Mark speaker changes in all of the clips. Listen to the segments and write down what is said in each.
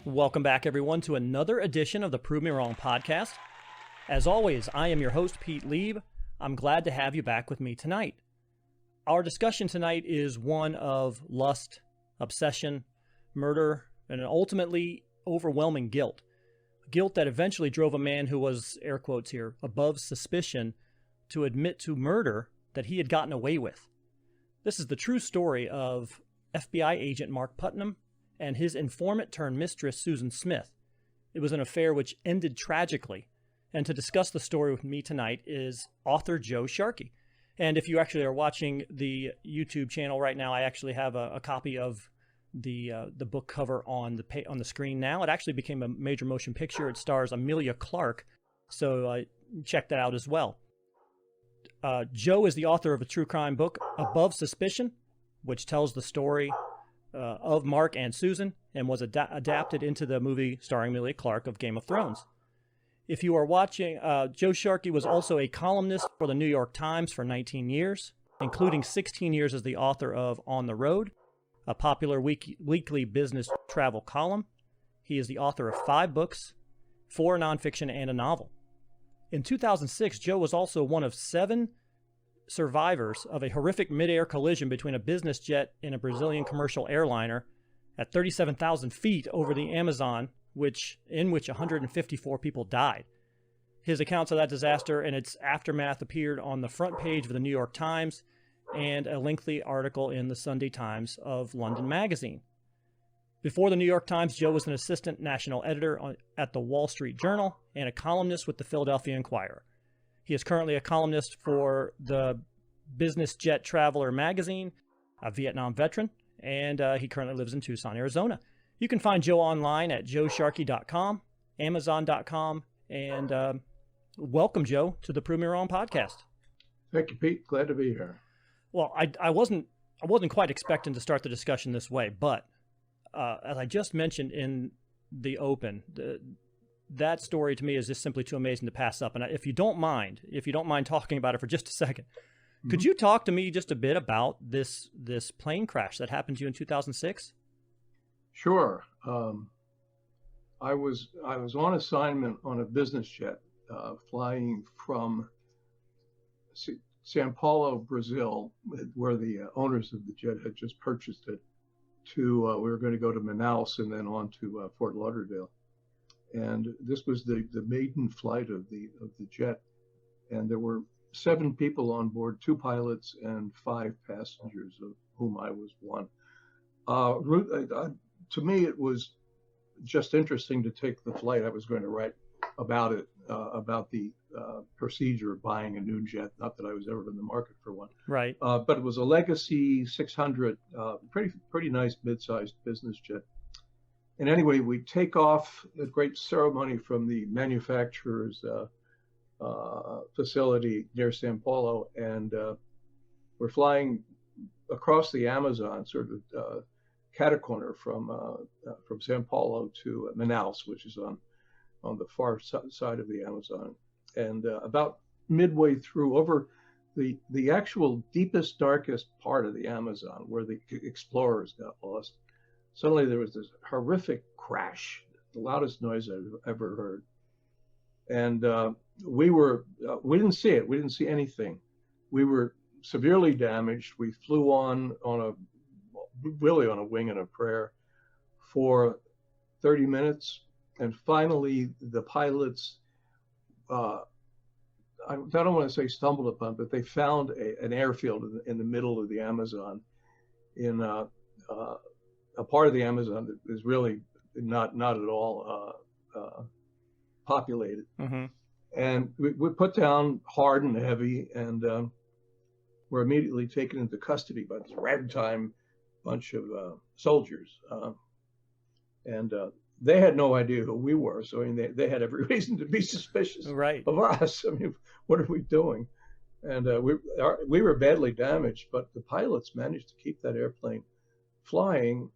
Speaker 1: Welcome back, everyone, to another edition of the Prove Me Wrong podcast. As always, I am your host, Pete Lieb. I'm glad to have you back with me tonight. Our discussion tonight is one of lust, obsession, murder, and ultimately overwhelming guilt. Guilt that eventually drove a man who was, air quotes here, above suspicion to admit to murder that he had gotten away with. This is the true story of FBI Agent Mark Putnam and his informant turned mistress, Susan Smith. It was an affair which ended tragically. And to discuss the story with me tonight is author Joe Sharkey. And if you actually are watching the YouTube channel right now, I actually have a copy of the book cover on the screen now. It actually became a major motion picture. It stars Emilia Clarke, so check that out as well. Joe is the author of a true crime book, Above Suspicion, which tells the story of Mark and Susan, and was adapted into the movie starring Emilia Clarke of Game of Thrones. If you are watching, Joe Sharkey was also a columnist for the New York Times for 19 years, including 16 years as the author of On the Road, a popular weekly business travel column. He is the author of 5 books, 4 nonfiction, and a novel. In 2006, Joe was also one of 7 survivors of a horrific mid-air collision between a business jet and a Brazilian commercial airliner at 37,000 feet over the Amazon, in which 154 people died. His accounts of that disaster and its aftermath appeared on the front page of the New York Times and a lengthy article in the Sunday Times of London magazine. Before the New York Times, Joe was an assistant national editor at the Wall Street Journal and a columnist with the Philadelphia Inquirer. He is currently a columnist for the Business Jet Traveler magazine, a Vietnam veteran, and he currently lives in Tucson, Arizona. You can find Joe online at joesharkey.com, amazon.com, and welcome, Joe, to the Prove Me Wrong podcast.
Speaker 2: Thank you, Pete. Glad to be here.
Speaker 1: Well, I wasn't quite expecting to start the discussion this way, but as I just mentioned in the open, that story to me is just simply too amazing to pass up. And if you don't mind talking about it for just a second, could you talk to me just a bit about this plane crash that happened to you in 2006?
Speaker 2: Sure. I was on assignment on a business jet, flying from Sao Paulo, Brazil, where the owners of the jet had just purchased it, to we were going to go to Manaus and then on to Fort Lauderdale. And this was the maiden flight of the jet, and there were 7 people on board, 2 pilots and 5 passengers, of whom I was one. To me, it was just interesting to take the flight. I was going to write about it, about the procedure of buying a new jet. Not that I was ever in the market for one.
Speaker 1: Right.
Speaker 2: But it was a Legacy 600, pretty nice mid-sized business jet. And anyway, we take off a great ceremony from the manufacturer's facility near Sao Paulo, and we're flying across the Amazon, sort of catacorner from Sao Paulo to Manaus, which is on the far side of the Amazon. And about midway through, over the actual deepest, darkest part of the Amazon, where the explorers got lost, suddenly there was this horrific crash, the loudest noise I've ever heard. And we didn't see it. We didn't see anything. We were severely damaged. We flew on a wing and a prayer for 30 minutes. And finally, the pilots, I don't want to say stumbled upon, but they found an airfield in the middle of the Amazon, in a part of the Amazon that is really not at all populated. Mm-hmm. And we put down hard and heavy, and were immediately taken into custody by this ragtime bunch of soldiers. And they had no idea who we were. So I mean, they had every reason to be suspicious of us. I mean, what are we doing? And we were badly damaged, but the pilots managed to keep that airplane flying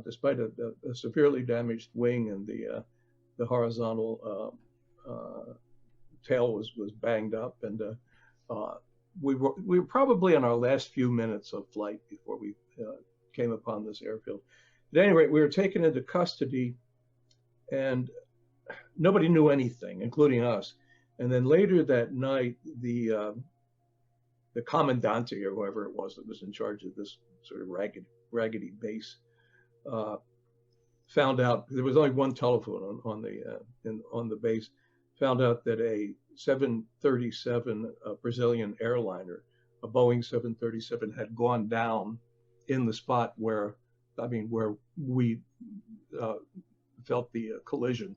Speaker 2: despite a severely damaged wing, and the horizontal tail was banged up. And we were probably in our last few minutes of flight before we came upon this airfield. At any rate, we were taken into custody, and nobody knew anything, including us. And then later that night, the commandante or whoever it was that was in charge of this sort of raggedy base found out there was only one telephone on the base. Found out that a 737 Brazilian airliner, a Boeing 737, had gone down in the spot where we felt the collision,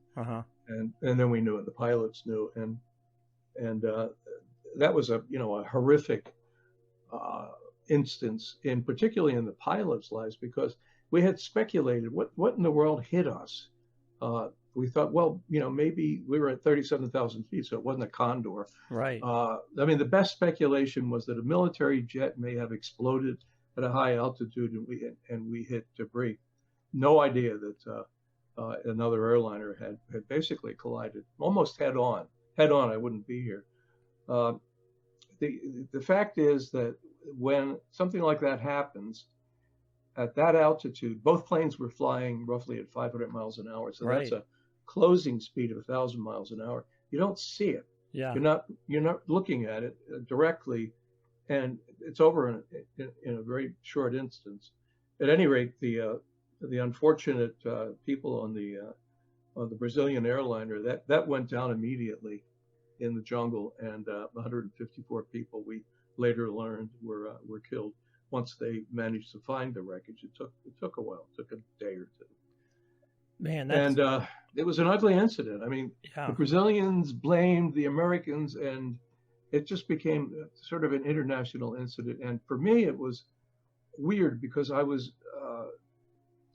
Speaker 2: and then we knew, and the pilots knew, and that was a horrific instance, particularly in the pilots' lives, because we had speculated what in the world hit us. We thought, well, maybe we were at 37,000 feet, so it wasn't a condor.
Speaker 1: Right.
Speaker 2: The best speculation was that a military jet may have exploded at a high altitude, and we hit debris. No idea that another airliner had basically collided almost head on. I wouldn't be here. The fact is that when something like that happens at that altitude, both planes were flying roughly at 500 miles an hour. So that's a closing speed of 1,000 miles an hour. You don't see it.
Speaker 1: Yeah.
Speaker 2: You're not looking at it directly, and it's over in a very short instance. At any rate, the unfortunate people on the Brazilian airliner, that went down immediately in the jungle, and 154 people, we later learned, were killed once they managed to find the wreckage. It took a while. It took a day or two.
Speaker 1: Man,
Speaker 2: and it was an ugly incident. The Brazilians blamed the Americans, and it just became sort of an international incident. And for me, it was weird because I was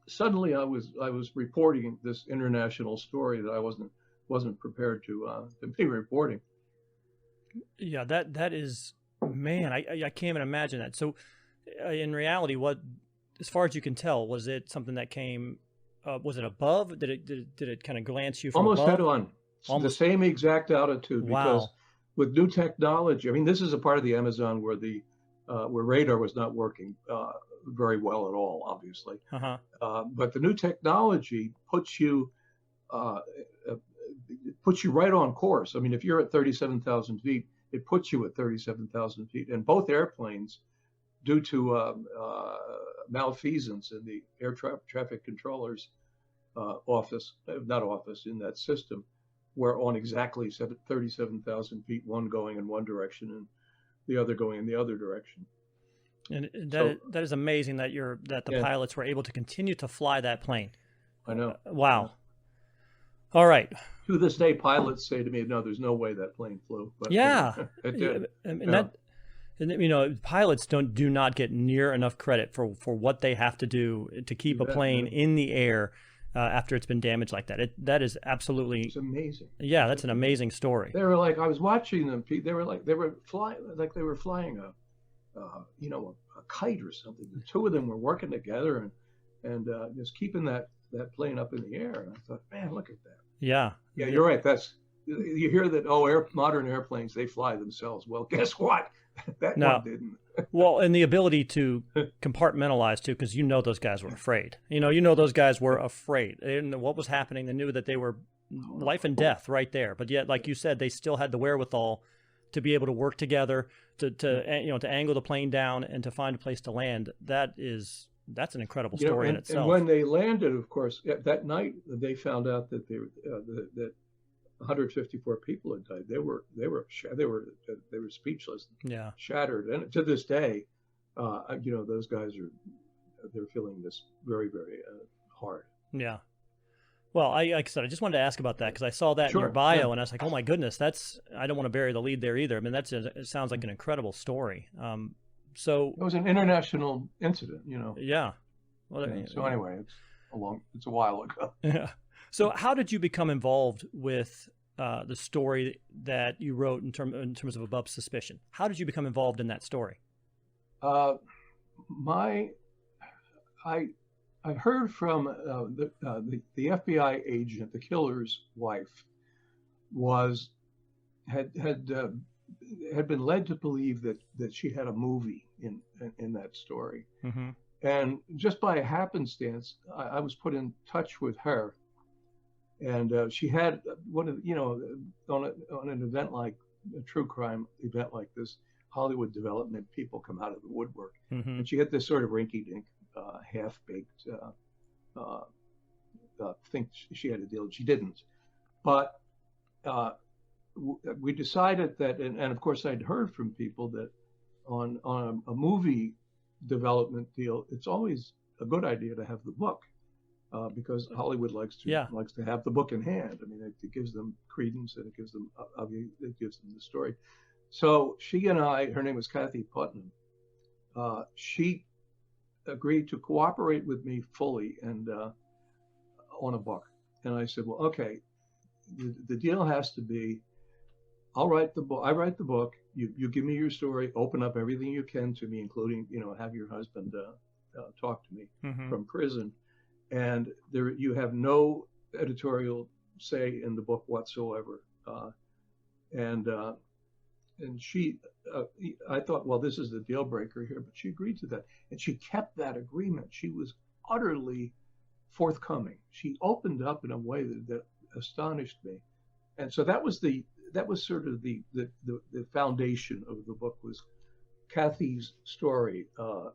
Speaker 2: suddenly I was reporting this international story that I wasn't prepared to be reporting.
Speaker 1: Yeah, that is, man, I can't even imagine that. So, in reality, what, as far as you can tell, was it something that came? Was it above? Did it kind of glance you from
Speaker 2: almost
Speaker 1: above?
Speaker 2: Head on? Almost the same exact altitude. Because
Speaker 1: wow.
Speaker 2: With new technology, this is a part of the Amazon where where radar was not working very well at all, obviously. But the new technology puts you right on course. If you're at 37,000 feet, it puts you at 37,000 feet. And both airplanes, due to malfeasance in the air traffic controllers office in that system, were on exactly 37,000 feet, one going in one direction and the other going in the other direction.
Speaker 1: And that is amazing that the pilots were able to continue to fly that plane.
Speaker 2: I know.
Speaker 1: Wow. All right.
Speaker 2: To this day, pilots say to me, "No, there's no way that plane flew." But it did.
Speaker 1: And pilots do not get near enough credit for what they have to do to keep a plane in the air after it's been damaged like that. That is absolutely,
Speaker 2: it's amazing.
Speaker 1: Yeah, that's an amazing story.
Speaker 2: They were like, I was watching them. They were flying a kite or something. The two of them were working together and just keeping that plane up in the air. And I thought, man, look at that.
Speaker 1: Yeah.
Speaker 2: Yeah, you're right. You hear that, modern airplanes, they fly themselves. Well, guess what? That one didn't.
Speaker 1: Well, and the ability to compartmentalize too, because those guys were afraid. Those guys were afraid. They didn't know what was happening. They knew that they were life and death right there. But yet, like you said, they still had the wherewithal to be able to work together, to angle the plane down and to find a place to land. That's an incredible story in itself.
Speaker 2: And when they landed, of course, that night they found out that that 154 people had died. They were speechless, shattered. And to this day, those guys they're feeling this very, very hard.
Speaker 1: Yeah. Well, like I said, I just wanted to ask about that because I saw that in your bio, and I was like, oh my goodness, I don't want to bury the lead there either. It sounds like an incredible story. So
Speaker 2: it was an international incident,
Speaker 1: Yeah. Well,
Speaker 2: so anyway, it's a while ago.
Speaker 1: Yeah. So how did you become involved with the story that you wrote in terms of Above Suspicion? How did you become involved in that story?
Speaker 2: I heard from the FBI agent, the killer's wife, had been led to believe that she had a movie in that story.
Speaker 1: Mm-hmm.
Speaker 2: And just by happenstance, I was put in touch with her. And she had one of, on an event like a true crime event like this, Hollywood development, people come out of the woodwork.
Speaker 1: Mm-hmm.
Speaker 2: And she had this sort of rinky-dink, half-baked think she had a deal. She didn't. But we decided that, and of course I'd heard from people that on a movie development deal, it's always a good idea to have the book. Because Hollywood likes to have the book in hand. I mean, it gives them credence, and it gives them the story. So she and I, her name was Kathy Putnam. She agreed to cooperate with me fully and on a book. And I said, well, okay, the deal has to be, I'll write the book. I write the book. You give me your story. Open up everything you can to me, including have your husband talk to me from prison. And there, you have no editorial say in the book whatsoever. And she, I thought, well, this is the deal breaker here, but she agreed to that, and she kept that agreement. She was utterly forthcoming. She opened up in a way that astonished me, and so that was sort of the foundation of the book, was Kathy's story. A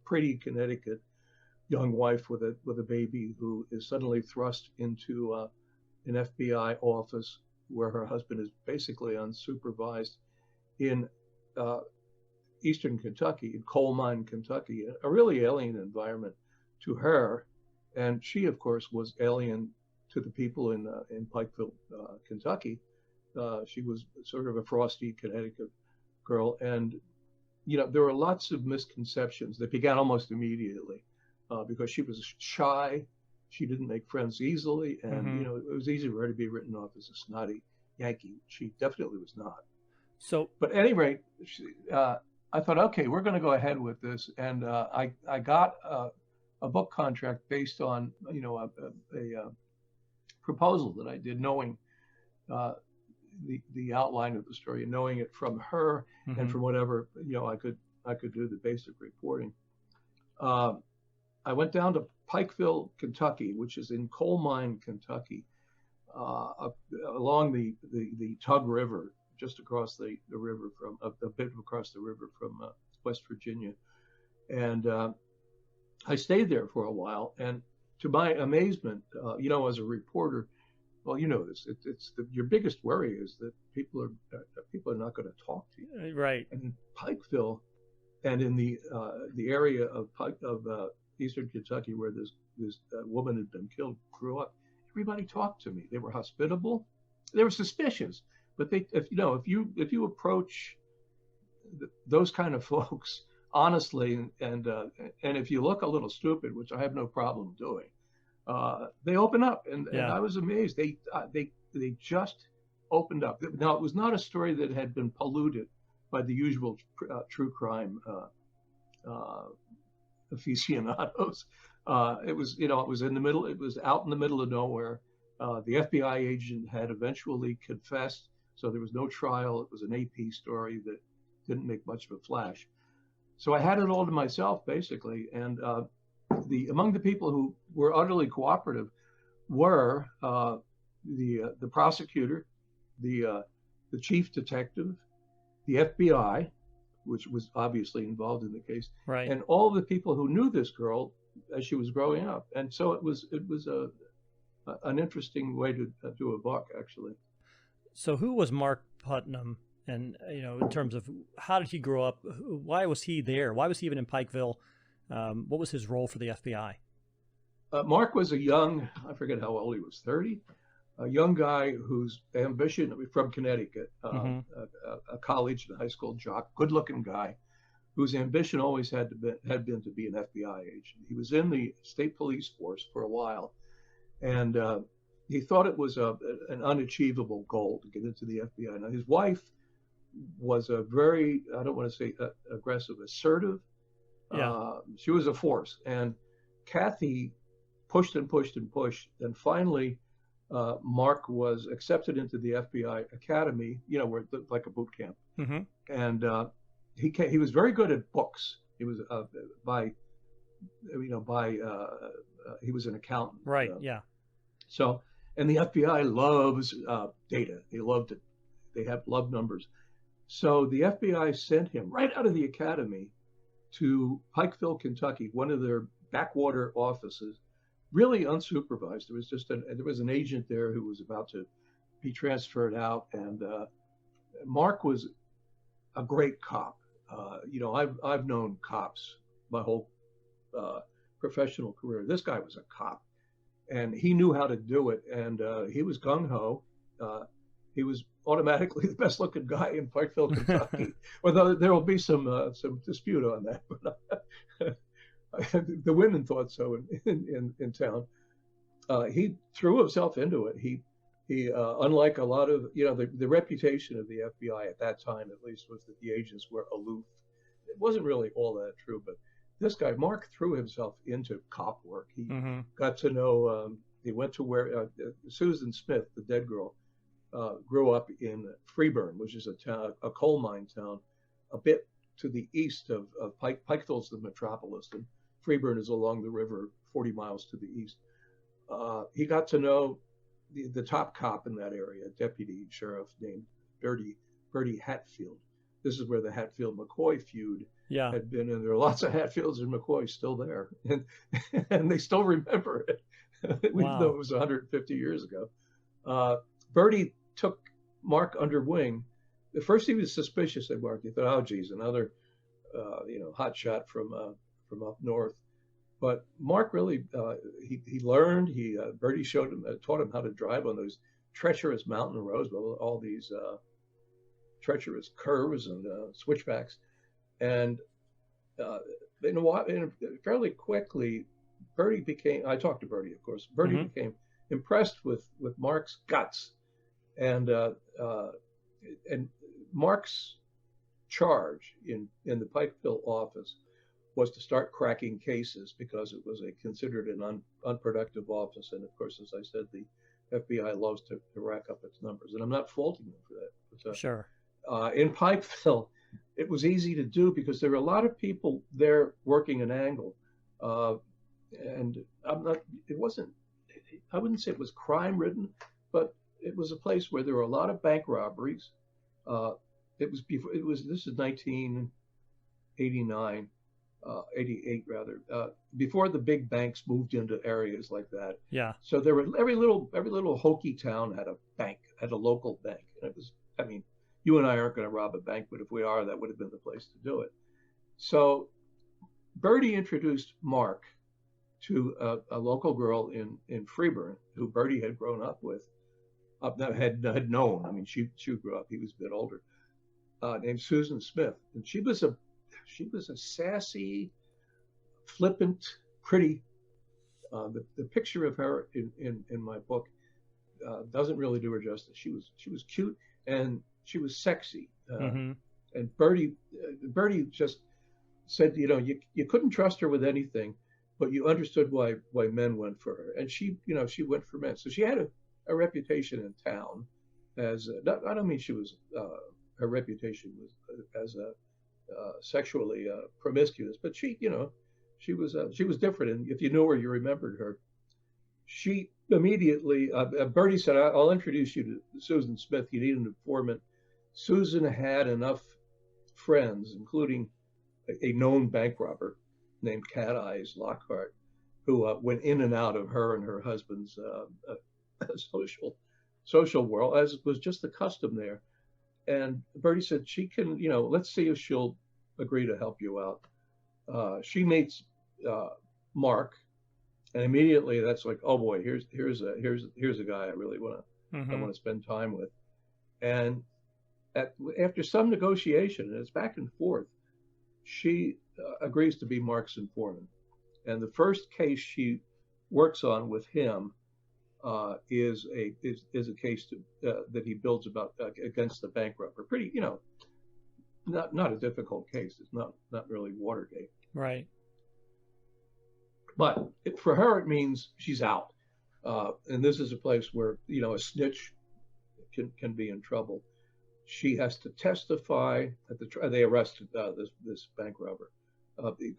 Speaker 2: pretty Connecticut young wife with a baby who is suddenly thrust into an FBI office where her husband is basically unsupervised in eastern Kentucky, in coal mine Kentucky, a really alien environment to her. And she, of course, was alien to the people in Pikeville, Kentucky. She was sort of a frosty Connecticut girl. And, there were lots of misconceptions that began almost immediately. Because she was shy, she didn't make friends easily, and it was easy for her to be written off as a snotty Yankee. She definitely was not.
Speaker 1: So,
Speaker 2: but at any rate, I thought, okay, we're going to go ahead with this, and I got a book contract based on a proposal that I did, knowing the outline of the story, and knowing it from her and from whatever I could do the basic reporting. I went down to Pikeville, Kentucky, which is in coal mine Kentucky, along the Tug River, just across the river from a bit across the river from West Virginia, and I stayed there for a while. And to my amazement, as a reporter, well, this. Your biggest worry is that people are not going to talk to you,
Speaker 1: right?
Speaker 2: And in Pikeville, and in the area of Eastern Kentucky, where this woman had been killed, grew up, everybody talked to me. They were hospitable. They were suspicious, but if you approach those kind of folks honestly, and if you look a little stupid, which I have no problem doing, they open up, and I was amazed. They just opened up. Now, it was not a story that had been polluted by the usual true crime aficionados. It was in the middle. It was out in the middle of nowhere. The FBI agent had eventually confessed, so there was no trial. It was an AP story that didn't make much of a flash. So I had it all to myself, basically. And among the people who were utterly cooperative were the prosecutor, the chief detective, the FBI, which was obviously involved in the case,
Speaker 1: right,
Speaker 2: and all the people who knew this girl as she was growing up. And so it was an interesting way to do a book, actually.
Speaker 1: So who was Mark Putnam, and in terms of how did he grow up? Why was he there? Why was he even in Pikeville? What was his role for the FBI?
Speaker 2: Mark was a young, I forget how old he was, 30, a young guy whose ambition, from Connecticut, a college and high school jock, good-looking guy, whose ambition always had been to be an FBI agent. He was in the state police force for a while, and he thought it was an unachievable goal to get into the FBI. Now, his wife was a very, I don't want to say aggressive, assertive. She was a force, and Kathy pushed and pushed and pushed, and finally Mark was accepted into the FBI Academy, where like a boot camp, and he was very good at books. He was he was an accountant,
Speaker 1: right?
Speaker 2: So, and the FBI loves data. They loved it. They have love numbers. So the FBI sent him right out of the academy to Pikeville, Kentucky, one of their backwater offices, really unsupervised. There was an agent there who was about to be transferred out, and Mark was a great cop. I've known cops my whole professional career. This guy was a cop, and he knew how to do it. And he was gung ho. He was automatically the best looking guy in Pikeville, Kentucky. Although there will be some dispute on that, but the women thought so in town. He threw himself into it. He unlike a lot of, the reputation of the FBI at that time, at least, was that the agents were aloof. It wasn't really all that true, but this guy, Mark, threw himself into cop work. He got to know, he went to where Susan Smith, the dead girl, grew up in Freeburn, which is a coal mine town, a bit to the east of Pikeville's the metropolis, and Freeburn is along the river 40 miles to the east. He got to know the top cop in that area, deputy sheriff named Bertie Hatfield. This is where the Hatfield-McCoy feud had been, and there are lots of Hatfields and McCoys still there, and they still remember it, even though it was 150 years ago. Bertie took Mark under wing. At first, he was suspicious of Mark. He thought, "Oh, geez, another, hot shot from up north." But Mark really, he learned. Bertie taught him how to drive on those treacherous mountain roads, all these treacherous curves and switchbacks, and fairly quickly, Bertie became. I talked to Bertie, of course. Bertie became impressed with Mark's guts, and Mark's charge in the Pikeville office was to start cracking cases because it was considered an unproductive office. And of course, as I said, the FBI loves to rack up its numbers, and I'm not faulting them for that. But,
Speaker 1: sure.
Speaker 2: In Pikeville, it was easy to do because there were a lot of people there working an angle, and I wouldn't say it was crime ridden, but it was a place where there were a lot of bank robberies. This is 1989. 88 rather, before the big banks moved into areas like that.
Speaker 1: Yeah.
Speaker 2: So there were every little hokey town had a bank, had a local bank, and it was. I mean, you and I aren't going to rob a bank, but if we are, that would have been the place to do it. So Bertie introduced Mark to a local girl in Freeburn who Bertie had grown up with, had known. I mean, she grew up. He was a bit older. Named Susan Smith, and she was a sassy, flippant, pretty. The picture of her in my book doesn't really do her justice. She was cute and she was sexy. And Bertie just said, you couldn't trust her with anything, but you understood why men went for her, and she went for men. So she had a reputation in town as I don't mean she was her reputation was as a sexually promiscuous, but she was different, and if you knew her, you remembered her. She immediately, Bertie said, "I'll introduce you to Susan Smith. You need an informant." Susan had enough friends, including a known bank robber named Cat Eyes Lockhart, who went in and out of her and her husband's social world, as was just the custom there. And Bertie said, she can, let's see if she'll agree to help you out. She meets Mark, and immediately that's like, oh boy, here's a guy I really want to spend time with. And after some negotiation, and it's back and forth, she agrees to be Mark's informant. And the first case she works on with him is a case that he builds against the bank robber. Pretty, not a difficult case. It's not really Watergate.
Speaker 1: Right.
Speaker 2: But for her, it means she's out. And this is a place where, a snitch can be in trouble. She has to testify at they arrested this bank robber.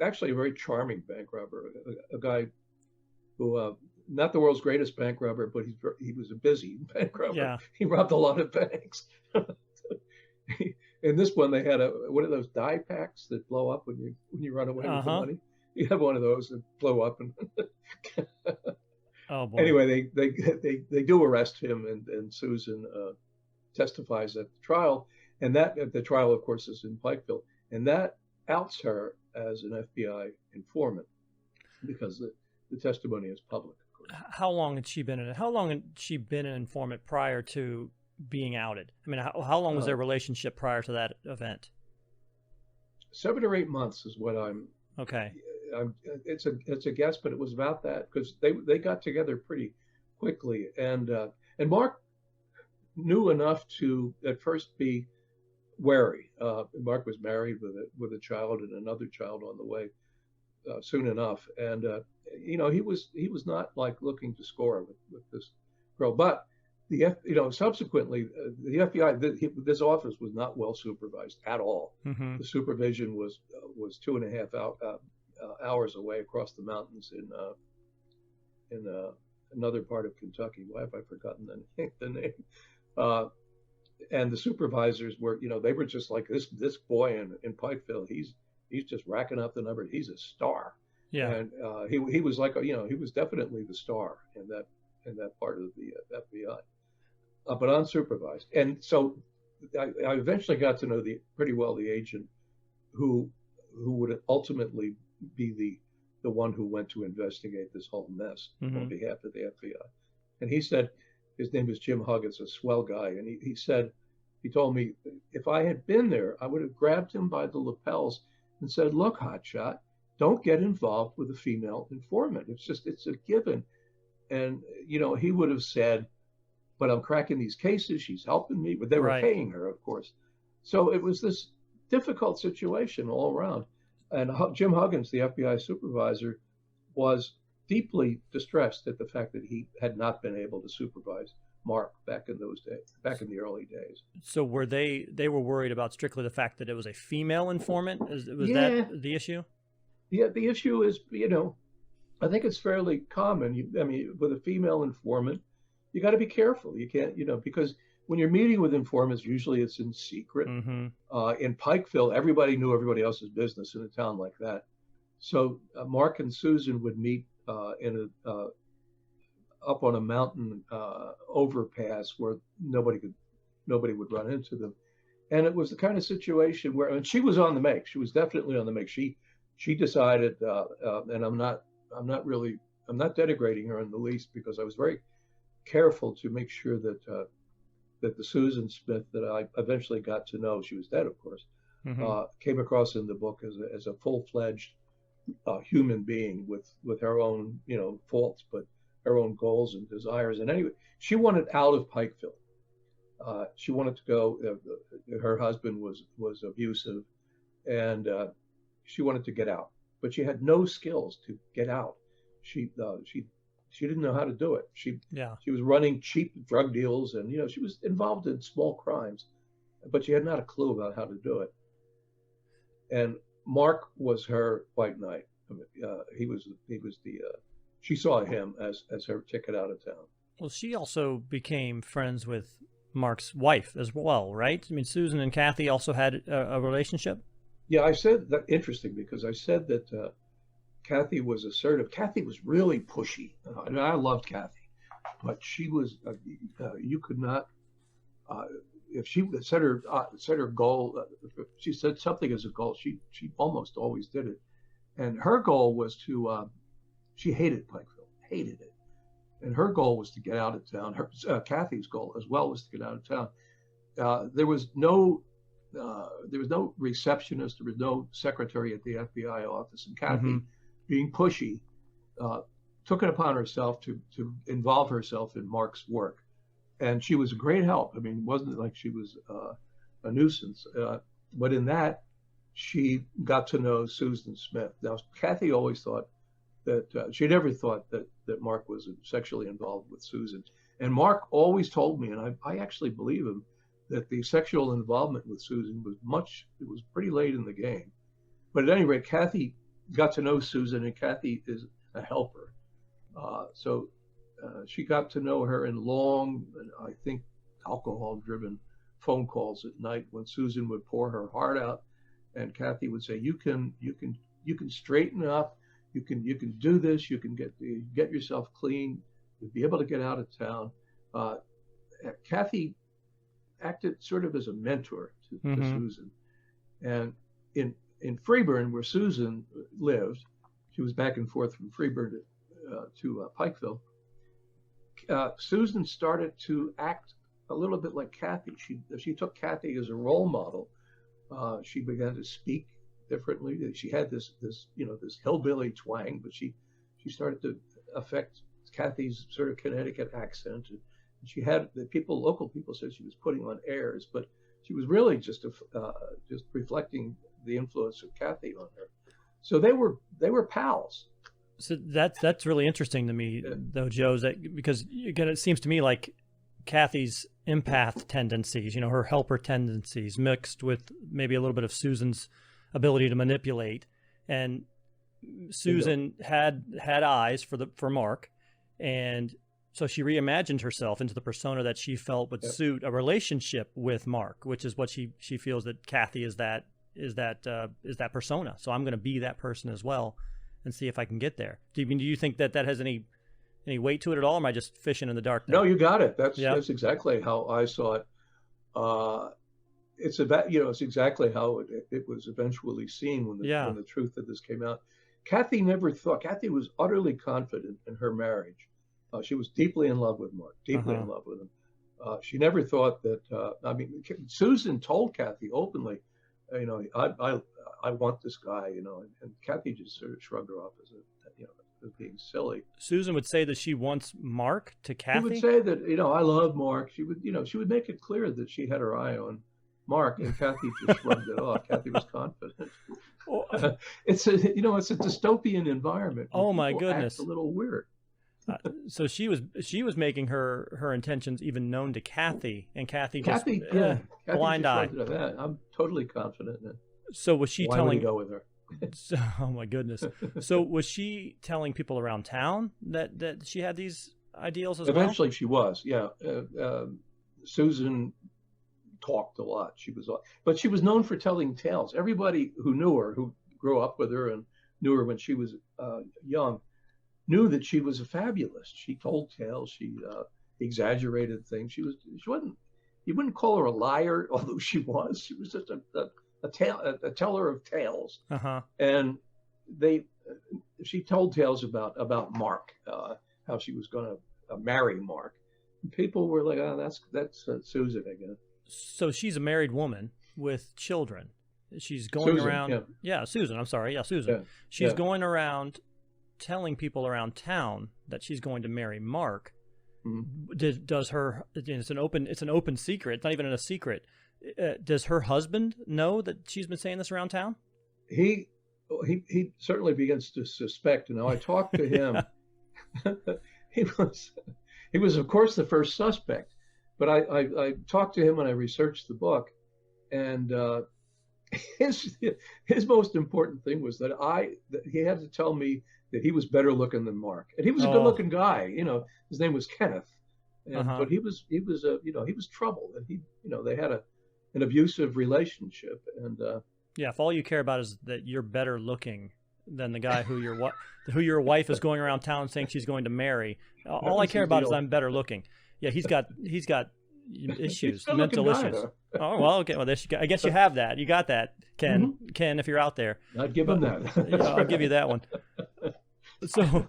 Speaker 2: Actually, a very charming bank robber, a guy who not the world's greatest bank robber, but he was a busy bank robber.
Speaker 1: Yeah.
Speaker 2: He robbed a lot of banks. In this one, they had one of those die packs that blow up when you run away with the money. You have one of those that blow up, and
Speaker 1: oh boy.
Speaker 2: Anyway, they do arrest him, and Susan testifies at the trial, and that at the trial, of course, is in Pikeville, and that outs her as an FBI informant because the testimony is public.
Speaker 1: How long had she been an informant prior to being outed? I mean, how long was their relationship prior to that event?
Speaker 2: 7 or 8 months is what I'm.
Speaker 1: Okay.
Speaker 2: It's a guess, but it was about that because they got together pretty quickly, and Mark knew enough to at first be wary. Mark was married with a child and another child on the way soon enough, and he was not like looking to score with this girl, but subsequently the FBI, this office was not well supervised at all.
Speaker 1: Mm-hmm.
Speaker 2: The supervision was 2.5 hours away across the mountains in another part of Kentucky. Why have I forgotten the name? And the supervisors were, they were just like this boy in Pikeville. He's just racking up the numbers. He's a star.
Speaker 1: Yeah.
Speaker 2: And he was like, he was definitely the star in that part of the FBI, but unsupervised. And so I eventually got to know pretty well the agent who would ultimately be the one who went to investigate this whole mess on behalf of the FBI. And he said, his name is Jim Huggins, a swell guy. And he told me, if I had been there, I would have grabbed him by the lapels and said, look, hotshot, don't get involved with a female informant. It's a given. And, he would have said, but I'm cracking these cases. She's helping me. But they were paying her, of course. So it was this difficult situation all around. And Jim Huggins, the FBI supervisor, was deeply distressed at the fact that he had not been able to supervise Mark back in those days, back in the early days.
Speaker 1: So were they were worried about strictly the fact that it was a female informant? Was that the issue?
Speaker 2: Yeah, the issue is, I think it's fairly common. With a female informant, you got to be careful. You can't, because when you're meeting with informants, usually it's in secret.
Speaker 1: Mm-hmm.
Speaker 2: In Pikeville, everybody knew everybody else's business in a town like that. So Mark and Susan would meet up on a mountain overpass where nobody would run into them. And it was the kind of situation where, and she was on the make. She was definitely on the make. She decided, and I'm not denigrating her in the least, because I was very careful to make sure that the Susan Smith that I eventually got to know, she was dead, of course, came across in the book as a full-fledged human being with her own, faults, but her own goals and desires. And anyway, she wanted out of Pikeville. She wanted to go. Her husband was abusive, and she wanted to get out, but she had no skills to get out. She didn't know how to do it. She was running cheap drug deals, and she was involved in small crimes, but she had not a clue about how to do it. And Mark was her white knight. He was the she saw him as her ticket out of town.
Speaker 1: Well, she also became friends with Mark's wife as well, right? I mean, Susan and Kathy also had a relationship.
Speaker 2: Yeah, I said that, interesting, because I said that Kathy was assertive. Kathy was really pushy. I loved Kathy, but she was you could not if she set her goal. If she said something as a goal, she almost always did it. And her goal was to she hated Pikeville, hated it, and her goal was to get out of town. Kathy's goal as well was to get out of town. There was no receptionist, there was no secretary at the FBI office, and Kathy, being pushy, took it upon herself to involve herself in Mark's work, and she was a great help. I mean, it wasn't like she was a nuisance, but in that, she got to know Susan Smith. Now, Kathy always thought that she never thought that Mark was sexually involved with Susan, and Mark always told me, and I actually believe him, that the sexual involvement with Susan was pretty late in the game. But at any rate, Kathy got to know Susan, and Kathy is a helper. So she got to know her in long, I think, alcohol-driven phone calls at night when Susan would pour her heart out, and Kathy would say, "You can straighten up. You can do this. You can get yourself clean. You'll be able to get out of town." Kathy acted sort of as a mentor to Susan, and in Freeburn, where Susan lived, she was back and forth from Freeburn to Pikeville. Susan started to act a little bit like Kathy. She took Kathy as a role model. She began to speak differently. She had this hillbilly twang, but she started to affect Kathy's sort of Connecticut accent. And she had local people said she was putting on airs, but she was really just reflecting the influence of Kathy on her. So they were pals.
Speaker 1: So that's really interesting to me, though, Joe, because again, it seems to me like Kathy's empath tendencies, her helper tendencies, mixed with maybe a little bit of Susan's ability to manipulate, and Susan had eyes for Mark, and so she reimagined herself into the persona that she felt would suit a relationship with Mark, which is what she feels that Kathy is that persona. So I'm going to be that person as well, and see if I can get there. Do you think that has any weight to it at all? Or am I just fishing in the dark there?
Speaker 2: No, you got it. That's exactly how I saw it. It's exactly how it was eventually seen when the truth of this came out. Kathy Kathy was utterly confident in her marriage. She was deeply in love with Mark, deeply in love with him. She never thought that, Susan told Kathy openly, I want this guy, and Kathy just sort of shrugged her off as being silly.
Speaker 1: Susan would say that she wants Mark to Kathy?
Speaker 2: She would say that, I love Mark. She would make it clear that she had her eye on Mark, and Kathy just shrugged it off. Kathy was confident. It's a dystopian environment.
Speaker 1: Oh my goodness.
Speaker 2: Act a little weird.
Speaker 1: So she was making her intentions even known to Kathy, and Kathy blind eye.
Speaker 2: I'm totally confident in it.
Speaker 1: So was she telling?
Speaker 2: Would he go with her?
Speaker 1: So, oh my goodness! So was she telling people around town that she had these ideals as well?
Speaker 2: Eventually, she was. Yeah, Susan talked a lot. But she was known for telling tales. Everybody who knew her, who grew up with her and knew her when she was young, knew that she was a fabulist. She told tales. She exaggerated things. You wouldn't call her a liar, although she was. She was just a teller of tales. And she told tales about Mark, how she was going to marry Mark. And people were like, "Oh, that's Susan again."
Speaker 1: So she's a married woman with children. She's going around. Yeah, Susan. I'm sorry. Yeah, Susan. Yeah, she's going around telling people around town that she's going to marry Mark. Does her? It's an open secret. It's not even a secret. Does her husband know that she's been saying this around town?
Speaker 2: He certainly begins to suspect. Now I talked to him. He was of course the first suspect, but I talked to him when I researched the book, and his most important thing was that he had to tell me that he was better looking than Mark, and he was a good looking guy. His name was Kenneth, but he was troubled, and they had an abusive relationship, and
Speaker 1: if all you care about is that you're better looking than the guy who your wife is going around town saying she's going to marry, all I care about is I'm better looking. Yeah, he's got issues, mental issues. Oh well, okay. Well, I guess you have that. You got that, Ken. Ken, if you're out there,
Speaker 2: I'd give him that.
Speaker 1: I'll give you that one. So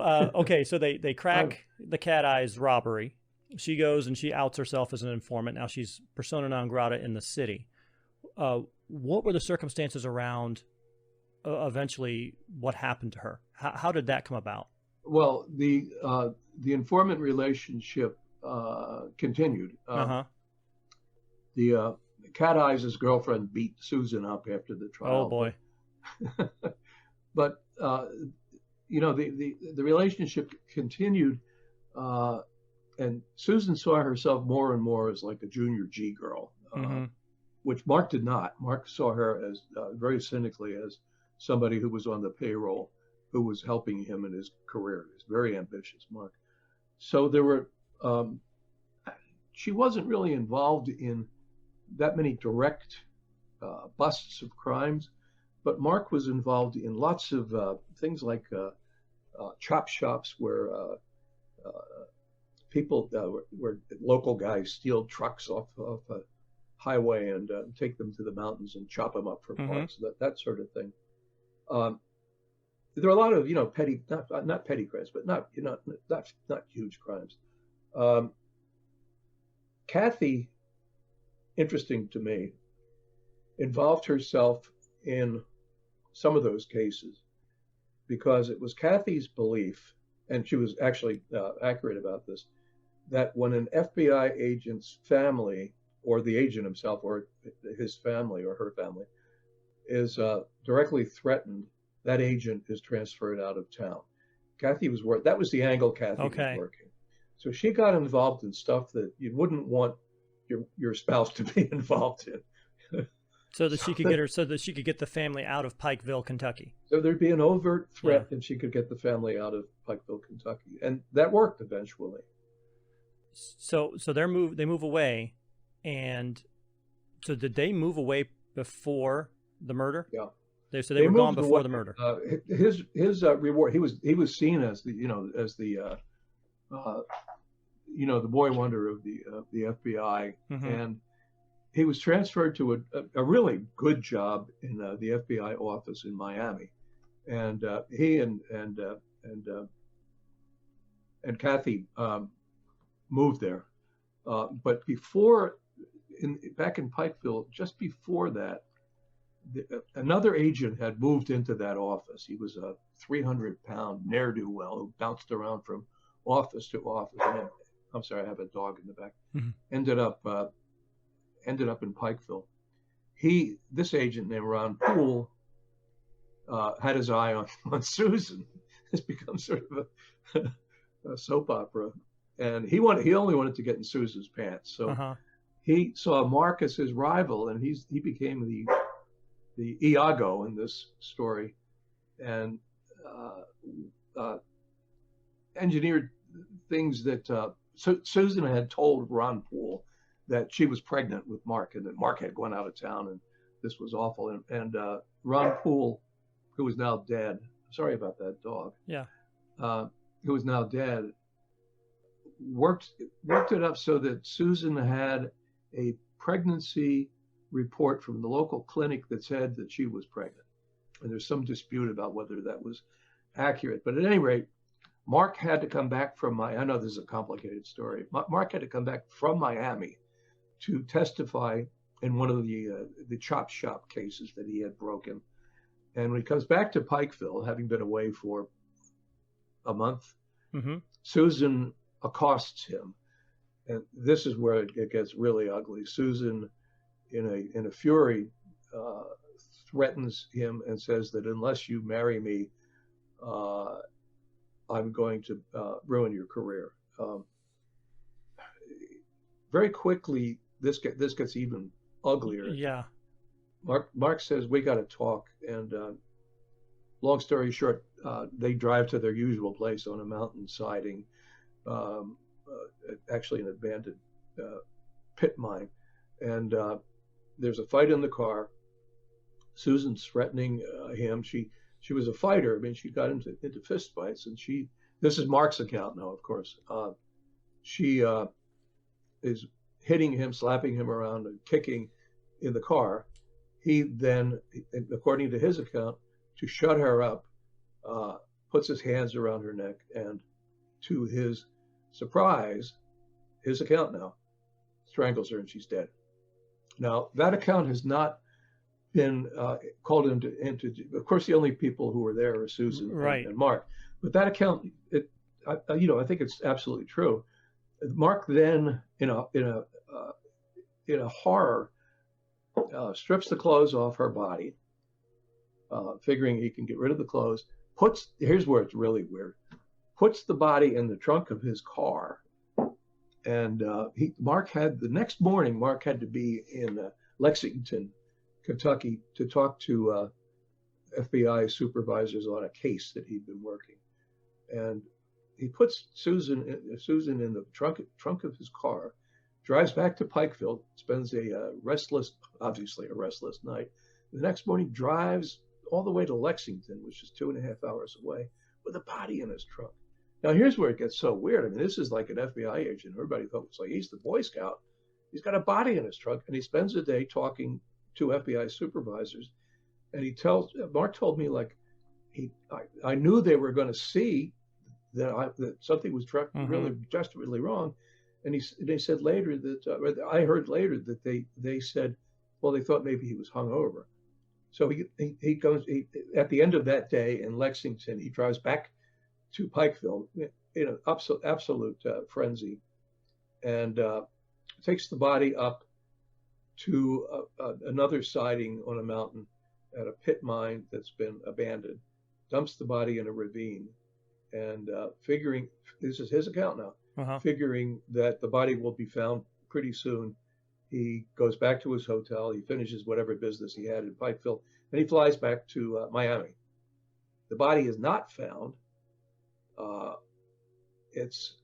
Speaker 1: okay. So they crack the Cat Eyes robbery. She goes and she outs herself as an informant. Now she's persona non grata in the city. What were the circumstances around eventually what happened to her? How did that come about?
Speaker 2: Well, the informant relationship continued. The Cat Eyes' girlfriend beat Susan up after the trial.
Speaker 1: Oh boy!
Speaker 2: But the relationship continued, and Susan saw herself more and more as like a junior G girl, which Mark did not. Mark saw her as very cynically as somebody who was on the payroll, who was helping him in his career. He's very ambitious, Mark. So there were, she wasn't really involved in that many direct busts of crimes, but Mark was involved in lots of things like chop shops where people, where local guys steal trucks off a highway and take them to the mountains and chop them up for parts, that sort of thing. There are a lot of, petty, not petty crimes, but not huge crimes. Kathy, interesting to me, involved herself in some of those cases because it was Kathy's belief, and she was actually accurate about this, that when an FBI agent's family, or the agent himself, or his family, or her family, is directly threatened, that agent is transferred out of town. Kathy was working. That was the angle Kathy was working. So she got involved in stuff that you wouldn't want your spouse to be involved in.
Speaker 1: So that she could get the family out of Pikeville, Kentucky.
Speaker 2: So there'd be an overt threat, and she could get the family out of Pikeville, Kentucky, and that worked eventually.
Speaker 1: So they move away, and so did they move away before the murder?
Speaker 2: Yeah.
Speaker 1: They were gone before the murder.
Speaker 2: His reward. He was seen as the the boy wonder of the FBI, and he was transferred to a really good job in the FBI office in Miami, and he and Kathy moved there, but back in Pikeville, just before that, another agent had moved into that office. He was a 300-pound ne'er-do-well who bounced around from office to office. I'm sorry, I have a dog in the back. Ended up in Pikeville. This agent named Ron Poole had his eye on Susan. It's become sort of a soap opera, and he only wanted to get in Susan's pants. So he saw Mark as his rival, and he became the Iago in this story, and engineered things that Susan had told Ron Poole that she was pregnant with Mark, and that Mark had gone out of town, and this was awful. And Ron Poole, who is now dead, sorry about that dog.
Speaker 1: Yeah.
Speaker 2: Who is now dead, worked it up so that Susan had a pregnancy report from the local clinic that said that she was pregnant. And there's some dispute about whether that was accurate. But at any rate, Mark had to come back from I know this is a complicated story. Mark had to come back from Miami to testify in one of the chop shop cases that he had broken. And when he comes back to Pikeville, having been away for a month, Susan accosts him. And this is where it gets really ugly. Susan, in a fury, threatens him and says that unless you marry me, I'm going to ruin your career. Very quickly, this gets even uglier.
Speaker 1: Yeah.
Speaker 2: Mark says, we got to talk. And long story short, they drive to their usual place on a mountain siding, actually an abandoned pit mine. And there's a fight in the car. Susan's threatening him. She was a fighter. I mean, she got into fist fights, and this is Mark's account now, of course. She is hitting him, slapping him around, and kicking in the car. He then, according to his account, to shut her up, puts his hands around her neck, and to his surprise, his account now, strangles her and she's dead. Now, that account has not been called into. Of course, the only people who were there are Susan and Mark. But that account, I think it's absolutely true. Mark then, in a horror, strips the clothes off her body, figuring he can get rid of the clothes. Here's where it's really weird. Puts the body in the trunk of his car, and the next morning, Mark had to be in Lexington, Kentucky, to talk to FBI supervisors on a case that he'd been working, and he puts Susan in the trunk of his car, drives back to Pikeville, spends obviously a restless night. The next morning, drives all the way to Lexington, which is 2.5 hours away, with a body in his trunk. Now, here's where it gets so weird. I mean, this is like an FBI agent. Everybody thought it was like he's the Boy Scout. He's got a body in his trunk, and he spends a day talking to FBI supervisors. And Mark told me, like, I knew they were going to see that something was really desperately wrong. And they said later that I heard later that they said, well, they thought maybe he was hungover. So he goes at the end of that day in Lexington. He drives back to Pikeville in an absolute frenzy, and takes the body up to another sighting on a mountain at a pit mine that's been abandoned, dumps the body in a ravine, and figuring, this is his account now, figuring that the body will be found pretty soon, he goes back to his hotel, he finishes whatever business he had in Pikeville, and he flies back to Miami. The body is not found. It's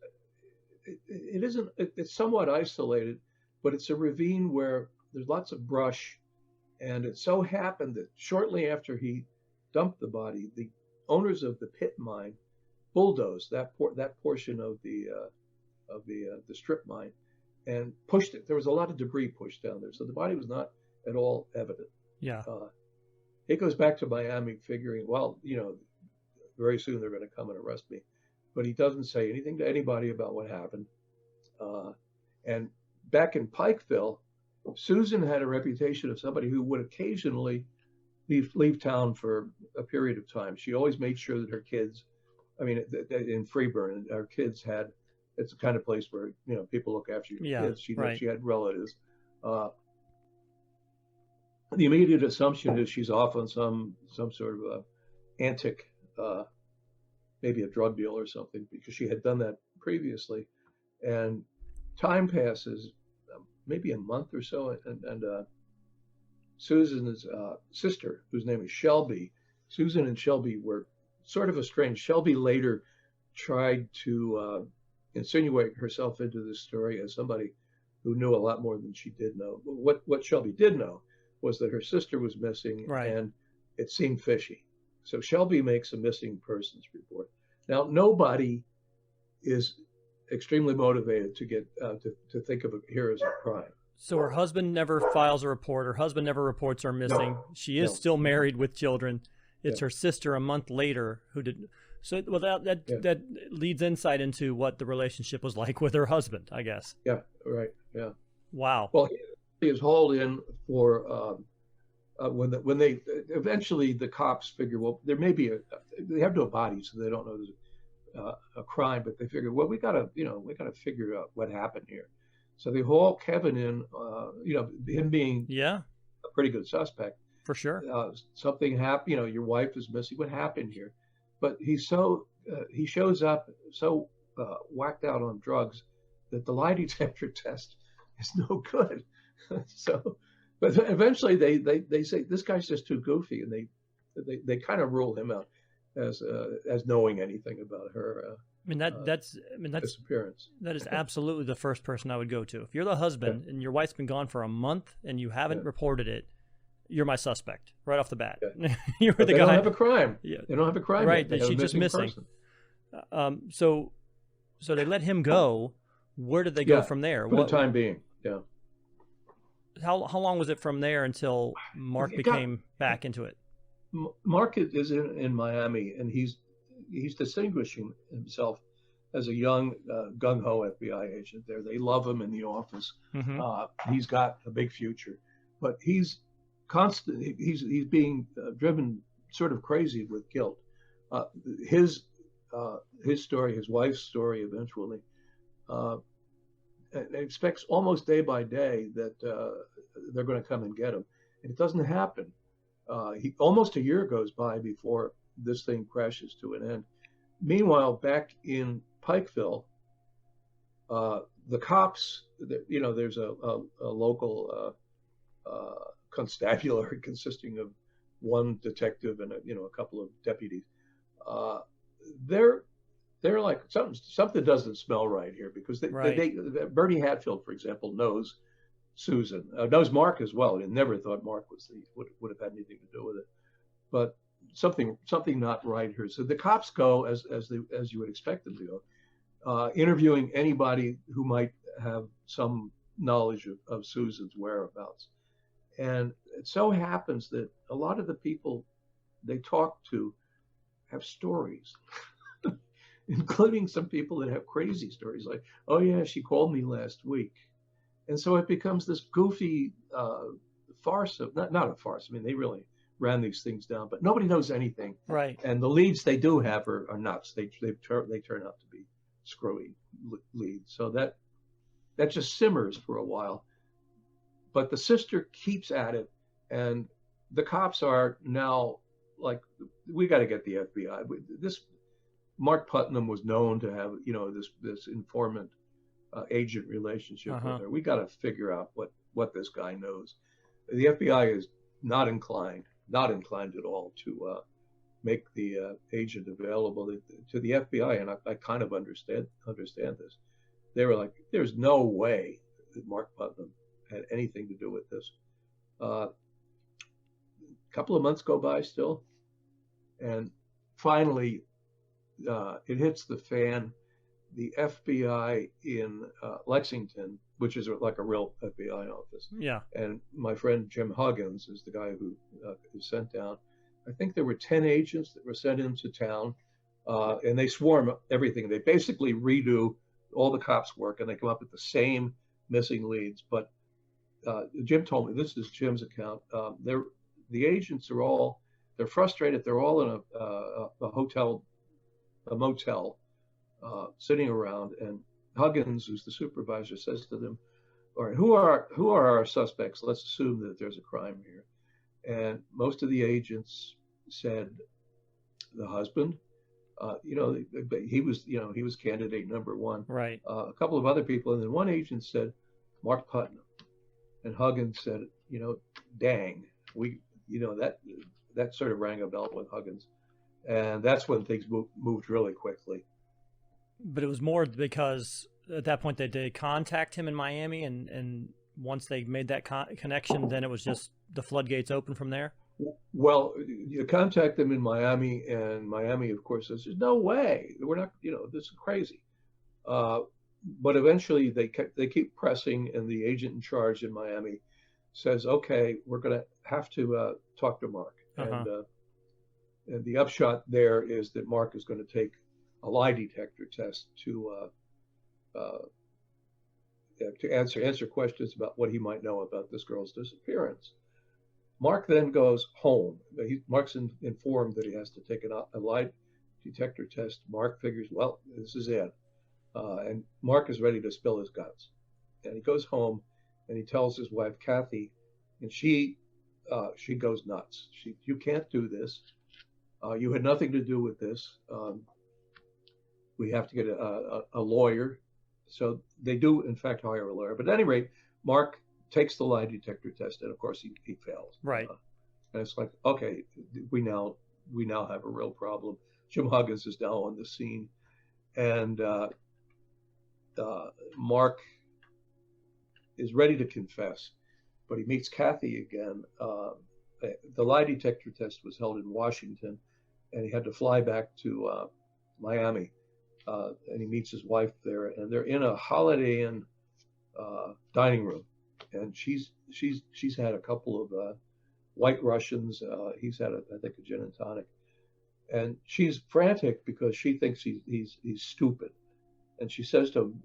Speaker 2: somewhat isolated, but it's a ravine where there's lots of brush. And it so happened that shortly after he dumped the body, the owners of the pit mine bulldozed that portion of the strip mine and pushed it. There was a lot of debris pushed down there, so the body was not at all evident.
Speaker 1: Yeah.
Speaker 2: He goes back to Miami figuring, well, very soon they're going to come and arrest me. But he doesn't say anything to anybody about what happened. And back in Pikeville, Susan had a reputation of somebody who would occasionally leave town for a period of time. She always made sure that her kids, in Freeburn, our kids it's the kind of place where, people look after your kids. She had relatives. The immediate assumption is she's off on some sort of antic, maybe a drug deal or something, because she had done that previously. And time passes, maybe a month or so, and Susan's sister, whose name is Shelby, Susan and Shelby were sort of estranged. Shelby later tried to insinuate herself into this story as somebody who knew a lot more than she did know. But what Shelby did know was that her sister was missing, and it seemed fishy. So Shelby makes a missing persons report. Now, nobody is extremely motivated to get to think of it here as a crime.
Speaker 1: So her husband never files a report. Her husband never reports her missing. No, she is still married with children. It's her sister a month later who did. So well, that leads insight into what the relationship was like with her husband, I guess.
Speaker 2: Yeah. Right. Yeah.
Speaker 1: Wow.
Speaker 2: Well, he is hauled in for when they eventually the cops figure, well, there may be they have no body, so they don't know there's a crime, but they figure, well, we gotta figure out what happened here. So they haul Kevin in, him being a pretty good suspect.
Speaker 1: For sure.
Speaker 2: Something happened, your wife is missing. What happened here? But he shows up so whacked out on drugs that the lie detector test is no good. So, but eventually they say this guy's just too goofy, and they kind of rule him out as knowing anything about her.
Speaker 1: That's
Speaker 2: disappearance.
Speaker 1: That is absolutely the first person I would go to. If you're the husband and your wife's been gone for a month and you haven't reported it, you're my suspect right off the bat. You're the guy.
Speaker 2: They don't have a crime. Yeah. They don't have a crime.
Speaker 1: Right. She's just missing. So they let him go. Where did they go from there?
Speaker 2: For the time being. Yeah.
Speaker 1: How long was it from there until Mark became back into it?
Speaker 2: Mark is in Miami, and he's distinguishing himself as a young gung-ho FBI agent there. They love him in the office. Mm-hmm. He's got a big future, but he's being driven sort of crazy with guilt. His story, his wife's story, eventually expects almost day by day that they're going to come and get him, and it doesn't happen. Almost a year goes by before this thing crashes to an end. Meanwhile, back in Pikeville, the cops, there's a local constabulary consisting of one detective and a couple of deputies. They're like something doesn't smell right here, because Bernie Hatfield, for example, knows Susan, knows Mark as well, and never thought Mark would have had anything to do with it. But something not right here. So the cops go as you would expect them to go, interviewing anybody who might have some knowledge of Susan's whereabouts. And it so happens that a lot of the people they talk to have stories, including some people that have crazy stories, like, oh yeah, she called me last week. And so it becomes this goofy farce of, not a farce. I mean, they really ran these things down, but nobody knows anything.
Speaker 1: Right.
Speaker 2: And the leads they do have are nuts. They turn out to be screwy leads. So that just simmers for a while. But the sister keeps at it, and the cops are now like, we got to get the FBI. This Mark Putnam was known to have, this informant agent relationship with her. We got to figure out what this guy knows. The FBI is not inclined at all to make the agent available to the FBI, and I kind of understand this. They were like, there's no way that Mark Putnam had anything to do with this. A couple of months go by still, and finally it hits the fan. The FBI in Lexington, which is like a real FBI office. Yeah. And my friend Jim Huggins is the guy who is sent down. I think there were 10 agents that were sent into town, and they swarm everything. They basically redo all the cops' work, and they come up with the same missing leads. But Jim told me, this is Jim's account, the agents they're frustrated. They're all in a motel, sitting around, and Huggins, who's the supervisor, says to them, all right, who are our suspects? Let's assume that there's a crime here. And most of the agents said the husband, he was candidate number one. Right. A couple of other people, and then one agent said Mark Putnam, and Huggins said, dang, that sort of rang a bell with Huggins, and that's when things moved really quickly.
Speaker 1: But it was more because at that point they contact him in Miami, and once they made that connection, then it was just the floodgates open from there.
Speaker 2: Well, you contact them in Miami, and Miami, of course, says, "There's no way. We're not. This is crazy." But eventually, they keep pressing, and the agent in charge in Miami says, "Okay, we're going to have to talk to Mark." And the upshot there is that Mark is going to take a lie detector test to answer questions about what he might know about this girl's disappearance. Mark then goes home. Mark's informed that he has to take a lie detector test. Mark figures, well, this is it. And Mark is ready to spill his guts. And he goes home and he tells his wife, Kathy, and she goes nuts. You can't do this. You had nothing to do with this. We have to get a lawyer. So they do, in fact, hire a lawyer. But at any rate, Mark takes the lie detector test, and of course he fails. Right. And it's like, okay, we now have a real problem. Jim Huggins is now on the scene, and Mark is ready to confess, but he meets Kathy again. The lie detector test was held in Washington, and he had to fly back to Miami, and he meets his wife there, and they're in a Holiday Inn dining room. And she's had a couple of White Russians. He's had, I think, a gin and tonic. And she's frantic because she thinks he's stupid. And she says to him,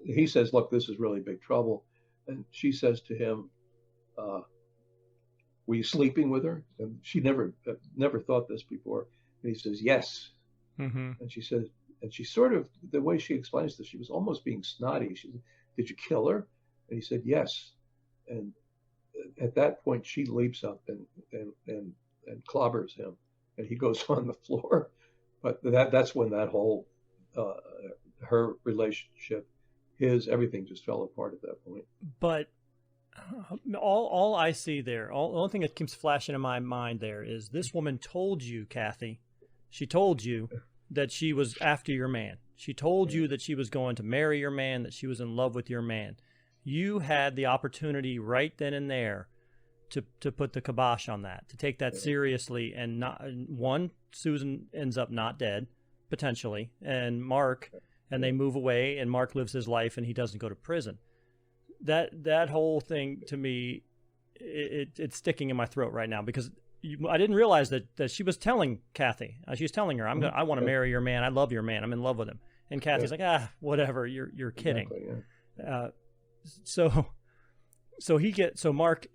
Speaker 2: he says, look, this is really big trouble. And she says to him, were you sleeping with her? And she never thought this before. And he says, yes. Mm-hmm. And she says, and she sort of, the way she explains this, she was almost being snotty. She said, did you kill her? And he said, yes. And at that point, she leaps up and clobbers him, and he goes on the floor. But that's when that whole, her relationship, everything just fell apart at that point.
Speaker 1: But All I see there, the only thing that keeps flashing in my mind there is this woman told you, Kathy, she told you that she was after your man. She told you that she was going to marry your man, that she was in love with your man. You had the opportunity right then and there to put the kibosh on that, to take that seriously, and not one, Susan ends up not dead, potentially, and Mark, and they move away, and Mark lives his life, and he doesn't go to prison. That whole thing to me, it's sticking in my throat right now, because I didn't realize that she was telling Kathy. She was telling her, I want to marry your man. I love your man. I'm in love with him. And Kathy's like, whatever. You're kidding.
Speaker 2: Exactly,
Speaker 1: So Mark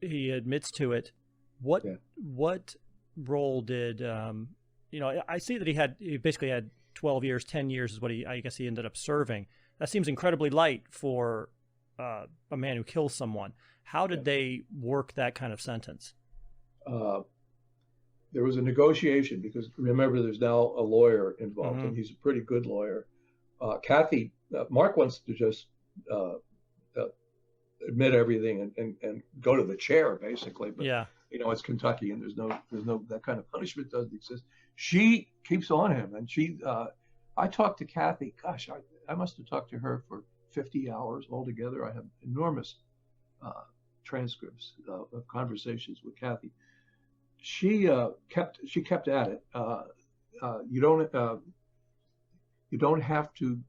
Speaker 1: he admits to it. What role did I see that he basically had 12 years, 10 years is what I guess he ended up serving. That seems incredibly light for a man who kills someone. How did they work that kind of sentence?
Speaker 2: There was a negotiation, because remember, there's now a lawyer involved, and he's a pretty good lawyer. Mark wants to just admit everything and go to the chair, basically. But it's Kentucky, and there's no that kind of punishment doesn't exist. She keeps on him, and I talked to Kathy. Gosh, I must have talked to her for 50 hours altogether. I have enormous transcripts of conversations with Kathy. She kept at it. You don't have to.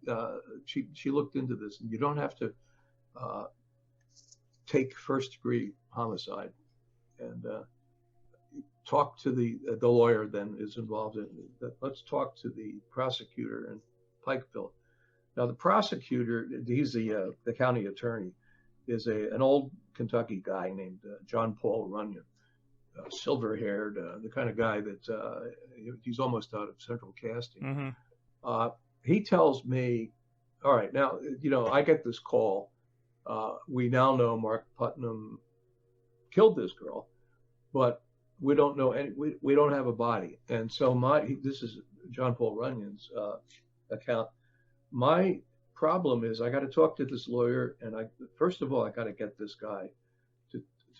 Speaker 2: She looked into this, and you don't have to take first-degree homicide. And talk to the lawyer then is involved in that. Let's talk to the prosecutor in Pikeville. Now the prosecutor, he's the county attorney, is an old Kentucky guy named John Paul Runyon, silver-haired, the kind of guy that he's almost out of central casting. He tells me, all right, now I get this call. We now know Mark Putnam killed this girl, but we don't know we don't have a body. And so this is John Paul Runyon's account. My problem is I got to talk to this lawyer, and first of all I got to get this guy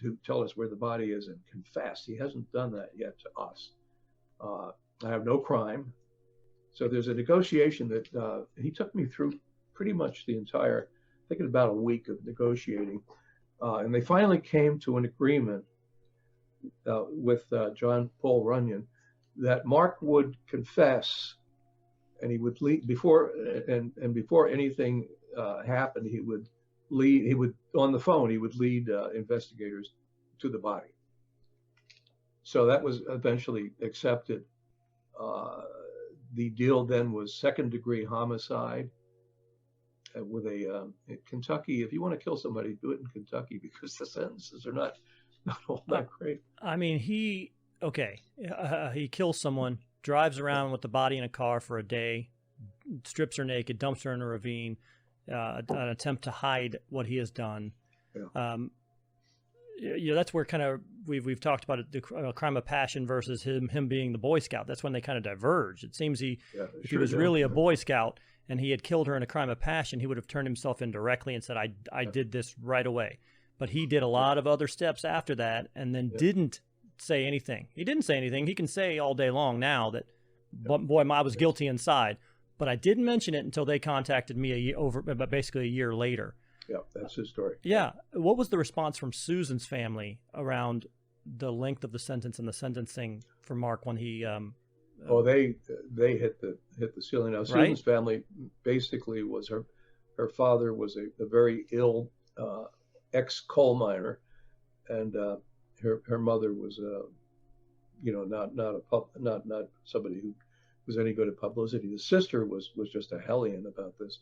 Speaker 2: to tell us where the body is and confess. He hasn't done that yet to us. I have no crime. So there's a negotiation that he took me through pretty much the entire, I think, about a week of negotiating. And they finally came to an agreement with John Paul Runyon that Mark would confess, and he would lead before anything happened. He would on the phone. He would lead investigators to the body. So that was eventually accepted. The deal then was second-degree homicide with a Kentucky. If you want to kill somebody, do it in Kentucky, because the sentences are not all that great.
Speaker 1: I mean, he kills someone, drives around with the body in a car for a day, strips her naked, dumps her in a ravine, an attempt to hide what he has done. That's where kind of we've talked about it, the crime of passion versus him being the Boy Scout. That's when they kind of diverge. It seems if he was really a Boy Scout and he had killed her in a crime of passion, he would have turned himself in directly and said, I did this right away. But he did a lot of other steps after that, and then didn't say anything. He didn't say anything. He can say all day long now that, boy, I was guilty inside, but I didn't mention it until they contacted me basically a year later.
Speaker 2: Yeah, that's his story.
Speaker 1: Yeah. What was the response from Susan's family around the length of the sentence and the sentencing for Mark when he?
Speaker 2: They hit the ceiling. Now, Susan's family basically was her father was a very ill ex-coal miner, and her mother was not somebody who was any good at publicity. The sister was just a hellion about this.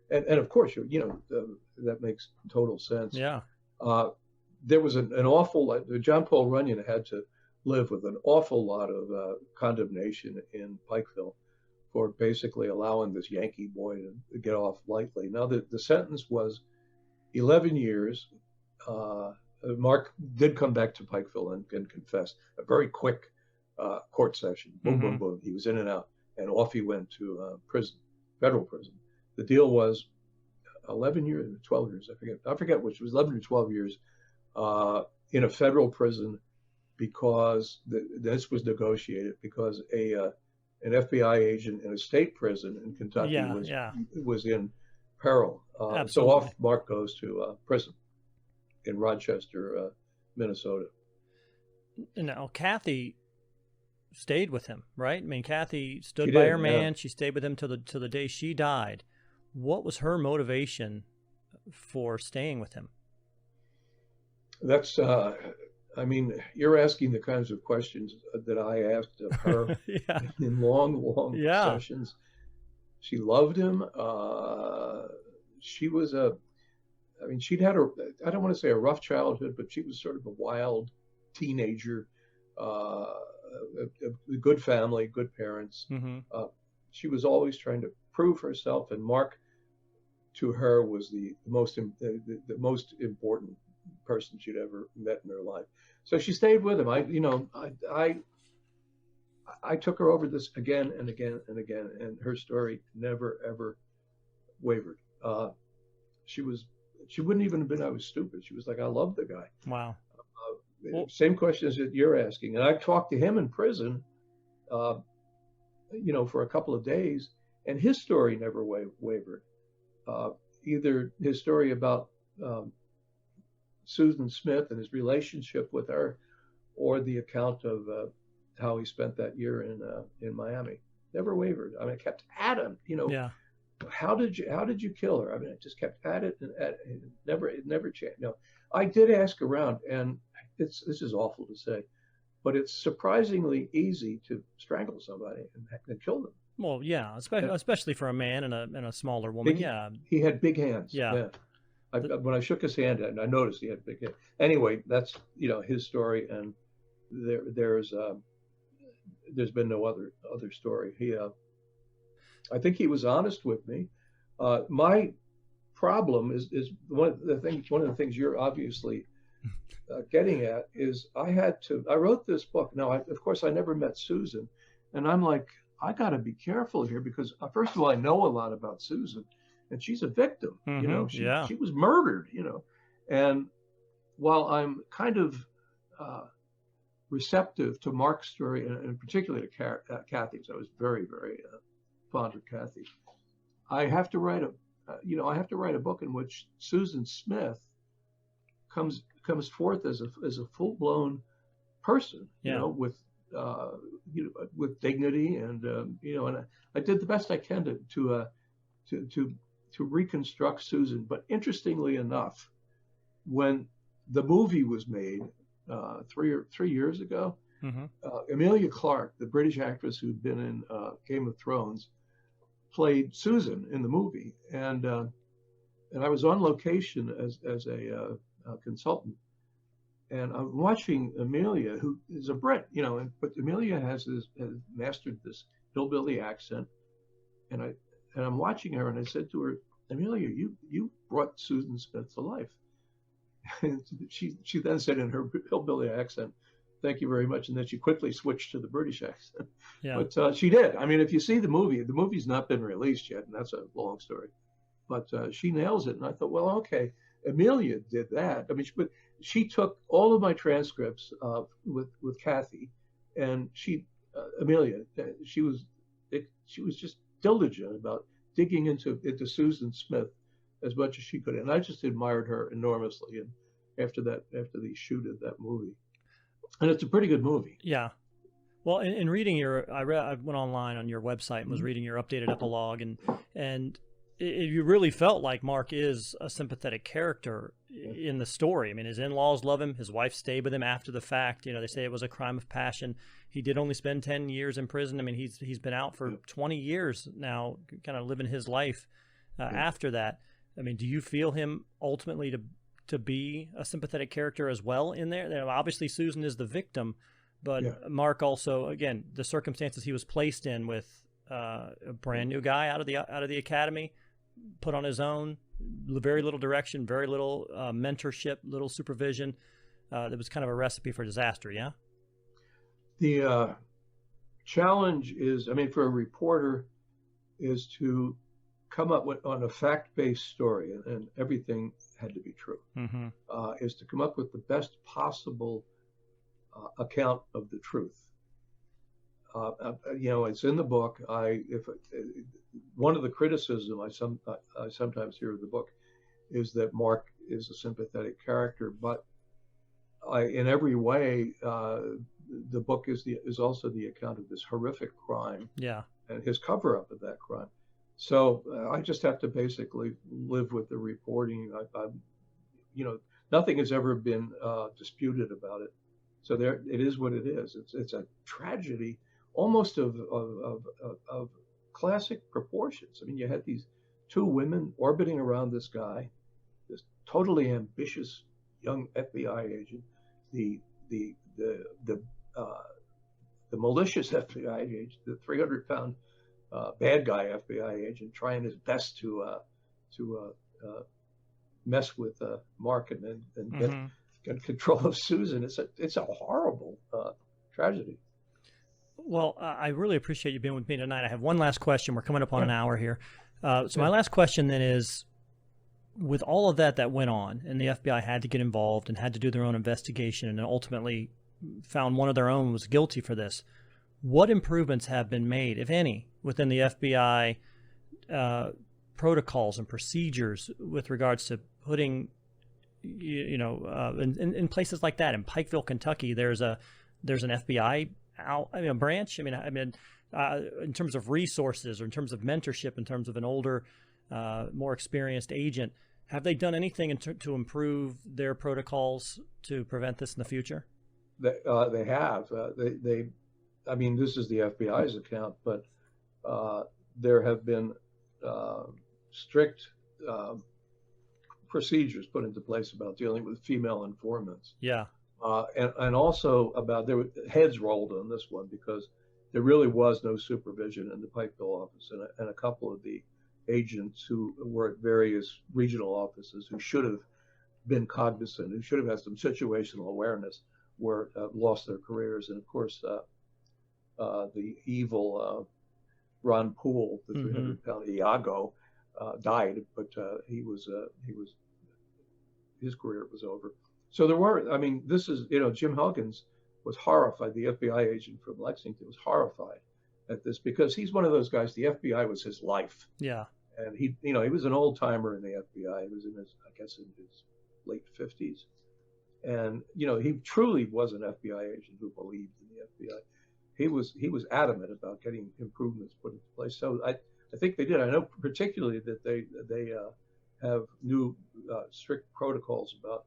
Speaker 2: And of course, that makes total sense.
Speaker 1: Yeah.
Speaker 2: There was an awful lot. John Paul Runyon had to live with an awful lot of condemnation in Pikeville for basically allowing this Yankee boy to get off lightly. Now, the sentence was 11 years. Mark did come back to Pikeville and confess. A very quick court session. Boom, boom, boom. He was in and out, and off he went to prison, federal prison. The deal was 11 years, 12 years, I forget which, it was 11 or 12 years in a federal prison because this was negotiated because an FBI agent in a state prison in Kentucky was in peril. So off Mark goes to prison in Rochester, Minnesota.
Speaker 1: Now, Kathy stayed with him, right? I mean, Kathy stood by her man. She stayed with him till the day she died. What was her motivation for staying with him?
Speaker 2: That's, I mean, you're asking the kinds of questions that I asked of her in long sessions. She loved him. She was I mean, she'd had I don't want to say a rough childhood, but she was sort of a wild teenager, a good family, good parents.
Speaker 1: Mm-hmm.
Speaker 2: She was always trying to prove herself, and Mark, to her, was the most important person she'd ever met in her life. So she stayed with him. I took her over this again and again and again, and her story never ever wavered. She wouldn't even have been I was stupid. She was like, I love the guy.
Speaker 1: Wow.
Speaker 2: Same questions that you're asking. And I talked to him in prison, for a couple of days, and his story never wavered. Either his story about Susan Smith and his relationship with her, or the account of how he spent that year in Miami, never wavered. I mean, I kept at him.
Speaker 1: Yeah.
Speaker 2: How did you kill her? I mean, I just kept at it and at it. It never changed. No, I did ask around, and this is awful to say, but it's surprisingly easy to strangle somebody and kill them.
Speaker 1: Well, yeah, especially for a man and a smaller woman.
Speaker 2: He had big hands.
Speaker 1: Yeah.
Speaker 2: When I shook his hand, and I noticed he had big hands. Anyway, that's his story, and there's been no other story. I think he was honest with me. My problem is one of the things you're obviously getting at is I wrote this book. Now, of course, I never met Susan, and I'm like, I got to be careful here because first of all, I know a lot about Susan, and she's a victim.
Speaker 1: Mm-hmm.
Speaker 2: She was murdered. And while I'm kind of receptive to Mark's story, and particularly to Kathy's, I was very, very fond of Kathy. I have to write a book in which Susan Smith comes forth as a full-blown person, with dignity, and and I did the best I can to reconstruct Susan. But interestingly enough, when the movie was made 3 years ago,
Speaker 1: mm-hmm.
Speaker 2: Emilia Clarke, the British actress who'd been in Game of Thrones, played Susan in the movie, and I was on location as a consultant, and I'm watching Emilia, who is a Brit, but Emilia has mastered this hillbilly accent, and I'm watching her, and I said to her, Emilia, you brought Susan Smith to life. And she then said in her hillbilly accent, thank you very much. And then she quickly switched to the British accent.
Speaker 1: Yeah.
Speaker 2: But she did. I mean, if you see the movie's not been released yet, and that's a long story. But she nails it. And I thought, well, okay, Emilia did that. I mean, she took all of my transcripts with Kathy, and Emilia, she was just diligent about digging into Susan Smith as much as she could. And I just admired her enormously. And after the shoot of that movie. And it's a pretty good movie.
Speaker 1: Yeah. Well, in reading I went online on your website and was reading your updated epilogue, and you really felt like Mark is a sympathetic character in the story. I mean, his in-laws love him. His wife stayed with him after the fact. They say it was a crime of passion. He did only spend 10 years in prison. I mean, he's been out for 20 years now, kind of living his life after that. I mean, do you feel him ultimately to be a sympathetic character as well in there? Obviously, Susan is the victim, but Mark also, again, the circumstances he was placed in with a brand new guy out of the academy, put on his own, very little direction, very little mentorship, little supervision. That was kind of a recipe for disaster. Yeah.
Speaker 2: The challenge is, I mean, for a reporter, is to come up with on a fact-based story, and everything had to be true, is to come up with the best possible account of the truth. It's in the book. One of the criticism I sometimes hear of the book is that Mark is a sympathetic character, but in every way, the book is also the account of this horrific crime, and his cover-up of that crime. So I just have to basically live with the reporting. Nothing has ever been disputed about it. So there, it is what it is. It's a tragedy, almost of classic proportions. I mean, you had these two women orbiting around this guy, this totally ambitious young FBI agent, the malicious FBI agent, the 300-pound bad guy FBI agent, trying his best to mess with Mark and get control of Susan. It's a horrible tragedy.
Speaker 1: Well, I really appreciate you being with me tonight. I have one last question. We're coming up on an hour here. So my last question then is, with all of that went on, and the FBI had to get involved and had to do their own investigation, and ultimately found one of their own was guilty for this, what improvements have been made, if any, within the FBI protocols and procedures with regards to putting, in places like that? In Pikeville, Kentucky, there's an FBI branch. In terms of resources, or in terms of mentorship, in terms of an older, more experienced agent, have they done anything to improve their protocols to prevent this in the future?
Speaker 2: They have. This is the FBI's account, but there have been strict procedures put into place about dealing with female informants.
Speaker 1: Yeah.
Speaker 2: And also about, there were heads rolled on this one because there really was no supervision in the Pikeville office, and a couple of the agents who were at various regional offices who should have been cognizant, who should have had some situational awareness, were lost their careers. And of course, the evil Ron Poole, the 300-pound Iago, died, but his career was over. So there were, Jim Huggins was horrified. The FBI agent from Lexington was horrified at this because he's one of those guys. The FBI was his life.
Speaker 1: Yeah. And
Speaker 2: he was an old timer in the FBI. He was in his late 50s. And, he truly was an FBI agent who believed in the FBI. He was adamant about getting improvements put into place. So I think they did. I know particularly that they have new strict protocols about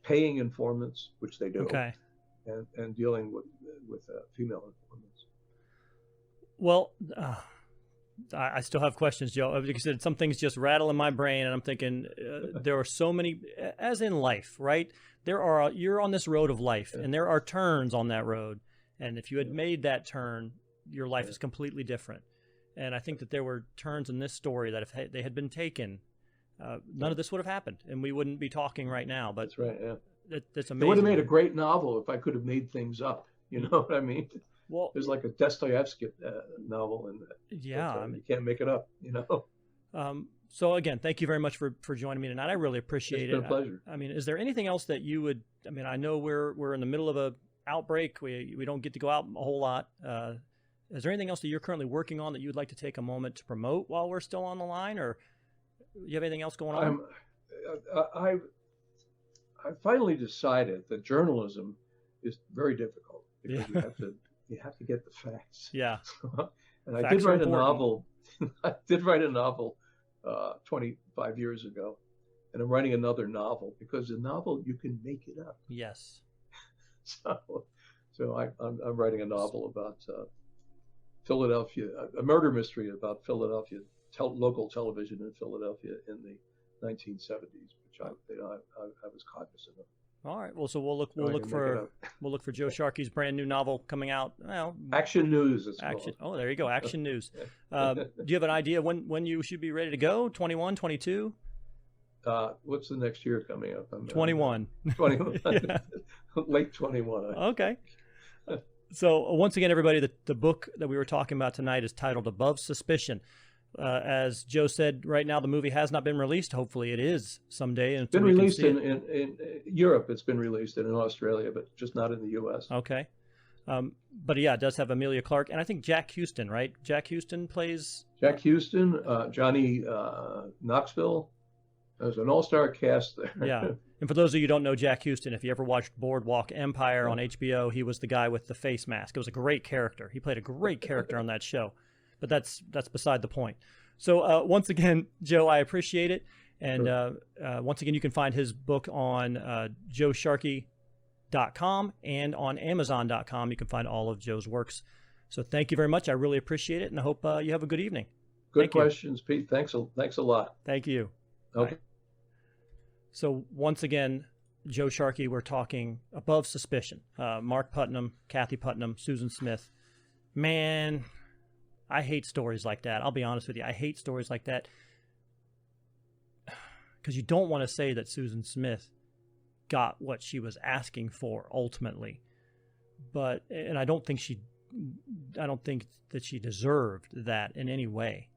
Speaker 2: paying informants, which they do, and dealing with female informants.
Speaker 1: Well, I still have questions, Joe, because some things just rattle in my brain, and I'm thinking there are so many, as in life, right? You're on this road of life, and there are turns on that road, and if you had made that turn, your life is completely different. And I think that there were turns in this story that if they had been taken, none of this would have happened, and we wouldn't be talking right now. But
Speaker 2: that's right. Yeah,
Speaker 1: that's amazing.
Speaker 2: It would have made a great novel if I could have made things up. You know what I mean?
Speaker 1: Well,
Speaker 2: there's like a Dostoevsky novel in that.
Speaker 1: Yeah,
Speaker 2: you can't make it up.
Speaker 1: So again, thank you very much for joining me tonight. I really appreciate it.
Speaker 2: It's been a pleasure.
Speaker 1: Is there anything else that you would? I know we're in the middle of a outbreak. We don't get to go out a whole lot. Is there anything else that you're currently working on that you'd like to take a moment to promote while we're still on the line, or you have anything else going on?
Speaker 2: I finally decided that journalism is very difficult because you have to get the facts.
Speaker 1: Yeah.
Speaker 2: And I did write a novel. I did write a novel 25 years ago, and I'm writing another novel because a novel you can make it up.
Speaker 1: Yes.
Speaker 2: So I'm writing a novel about Philadelphia, a murder mystery about Philadelphia, local television in Philadelphia in the 1970s, which I was cognizant of.
Speaker 1: All right. Well, so we'll look for Joe Sharkey's brand new novel coming out. Well,
Speaker 2: Action News.
Speaker 1: Action. Oh, there you go. Action News. Do you have an idea when you should be ready to go? 21, 22?
Speaker 2: What's the next year coming up?
Speaker 1: 21.
Speaker 2: 21. Yeah. Late 21.
Speaker 1: Okay. So once again, everybody, the book that we were talking about tonight is titled Above Suspicion. As Joe said, right now the movie has not been released. Hopefully it is someday. And
Speaker 2: It's been released in Europe. It's been released in Australia, but just not in the U.S.
Speaker 1: Okay. But yeah, it does have Emilia Clarke, and I think Jack Houston, right? Jack Houston plays...
Speaker 2: Jack Houston, Johnny Knoxville. There's an all-star cast there.
Speaker 1: Yeah. And for those of you who don't know Jack Houston, if you ever watched Boardwalk Empire on HBO, he was the guy with the face mask. It was a great character. He played a great character on that show. But that's beside the point. So once again, Joe, I appreciate it. And once again, you can find his book on joesharkey.com and on amazon.com. You can find all of Joe's works. So thank you very much. I really appreciate it, and I hope you have a good evening.
Speaker 2: Good questions, Pete. Thanks a lot.
Speaker 1: Thank you.
Speaker 2: Okay.
Speaker 1: Bye. So once again, Joe Sharkey, we're talking above suspicion. Mark Putnam, Kathy Putnam, Susan Smith. Man, I hate stories like that. I'll be honest with you. I hate stories like that because you don't want to say that Susan Smith got what she was asking for ultimately. And I don't think that she deserved that in any way.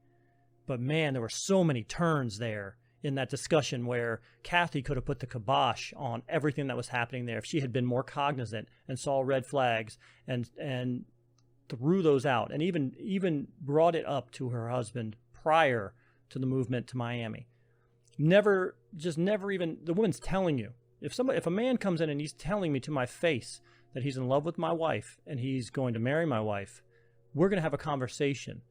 Speaker 1: But man, there were so many turns there in that discussion where Kathy could have put the kibosh on everything that was happening there if she had been more cognizant and saw red flags and threw those out and even brought it up to her husband prior to the movement to Miami. Never even, the woman's telling you, if a man comes in and he's telling me to my face that he's in love with my wife and he's going to marry my wife, we're going to have a conversation.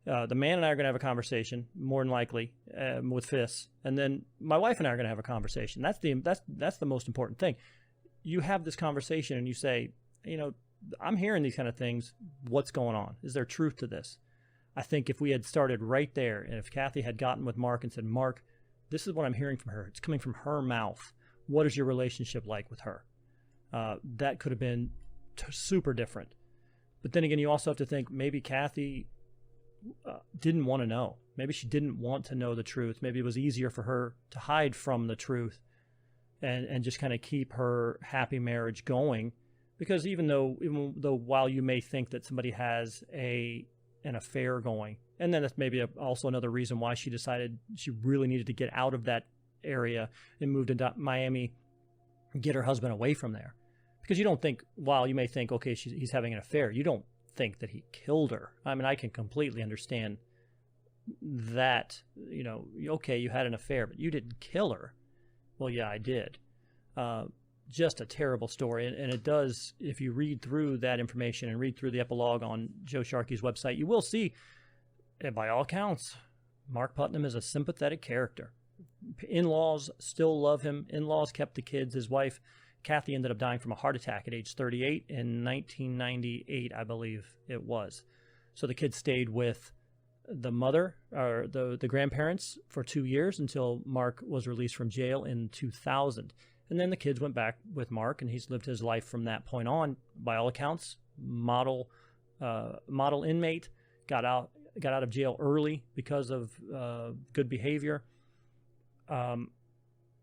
Speaker 1: The man and I are going to have a conversation, more than likely, with fists, and then my wife and I are going to have a conversation. That's the most important thing. You have this conversation and you say, I'm hearing these kind of things. What's going on? Is there truth to this? I think if we had started right there, and if Kathy had gotten with Mark and said, Mark, this is what I'm hearing from her. It's coming from her mouth. What is your relationship like with her? That could have been super different. But then again, you also have to think maybe Kathy didn't want to know. Maybe she didn't want to know the truth. Maybe it was easier for her to hide from the truth and just kind of keep her happy marriage going. Because even though while you may think that somebody has an affair going, and then that's maybe also another reason why she decided she really needed to get out of that area and moved into Miami, get her husband away from there. Because you don't think, while you may think, okay, he's having an affair, you don't think that he killed her. I mean, I can completely understand that, okay, you had an affair, but you didn't kill her. Well, yeah, I did. Just a terrible story. And it does, if you read through that information and read through the epilogue on Joe Sharkey's website, you will see, by all accounts, Mark Putnam is a sympathetic character. In-laws still love him. In-laws kept the kids. His wife, Kathy, ended up dying from a heart attack at age 38 in 1998, I believe it was. So the kids stayed with the mother, or the grandparents, for 2 years until Mark was released from jail in 2000. And then the kids went back with Mark, and he's lived his life from that point on. By all accounts, model inmate, got out of jail early because of good behavior.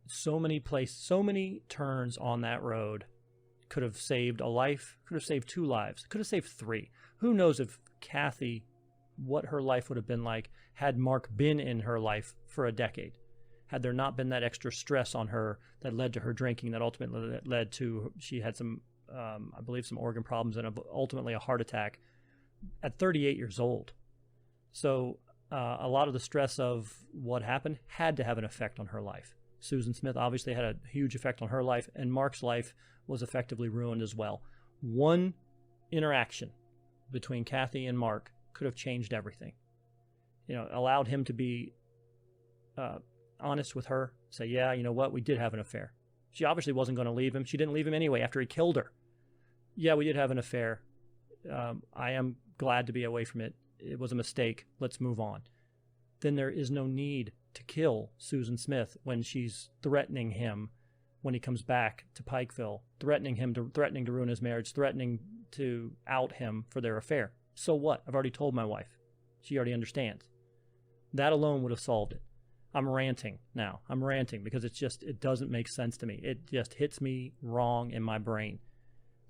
Speaker 1: So many turns on that road. Could have saved a life, could have saved 2 lives, could have saved 3. Who knows if Kathy, what her life would have been like had Mark been in her life for a decade. Had there not been that extra stress on her that led to her drinking, that ultimately led to, she had some, I believe, some organ problems and ultimately a heart attack at 38 years old. So a lot of the stress of what happened had to have an effect on her life. Susan Smith obviously had a huge effect on her life, and Mark's life was effectively ruined as well. One interaction between Kathy and Mark could have changed everything. Allowed him to be honest with her, say, yeah, you know what, we did have an affair. She obviously wasn't going to leave him. She didn't leave him anyway after he killed her. Yeah, we did have an affair. I am glad to be away from it. It was a mistake. Let's move on. Then there is no need to kill Susan Smith when she's threatening him when he comes back to Pikeville, threatening to ruin his marriage, threatening to out him for their affair. So what? I've already told my wife. She already understands. That alone would have solved it. I'm ranting now. I'm ranting because it doesn't make sense to me. It just hits me wrong in my brain.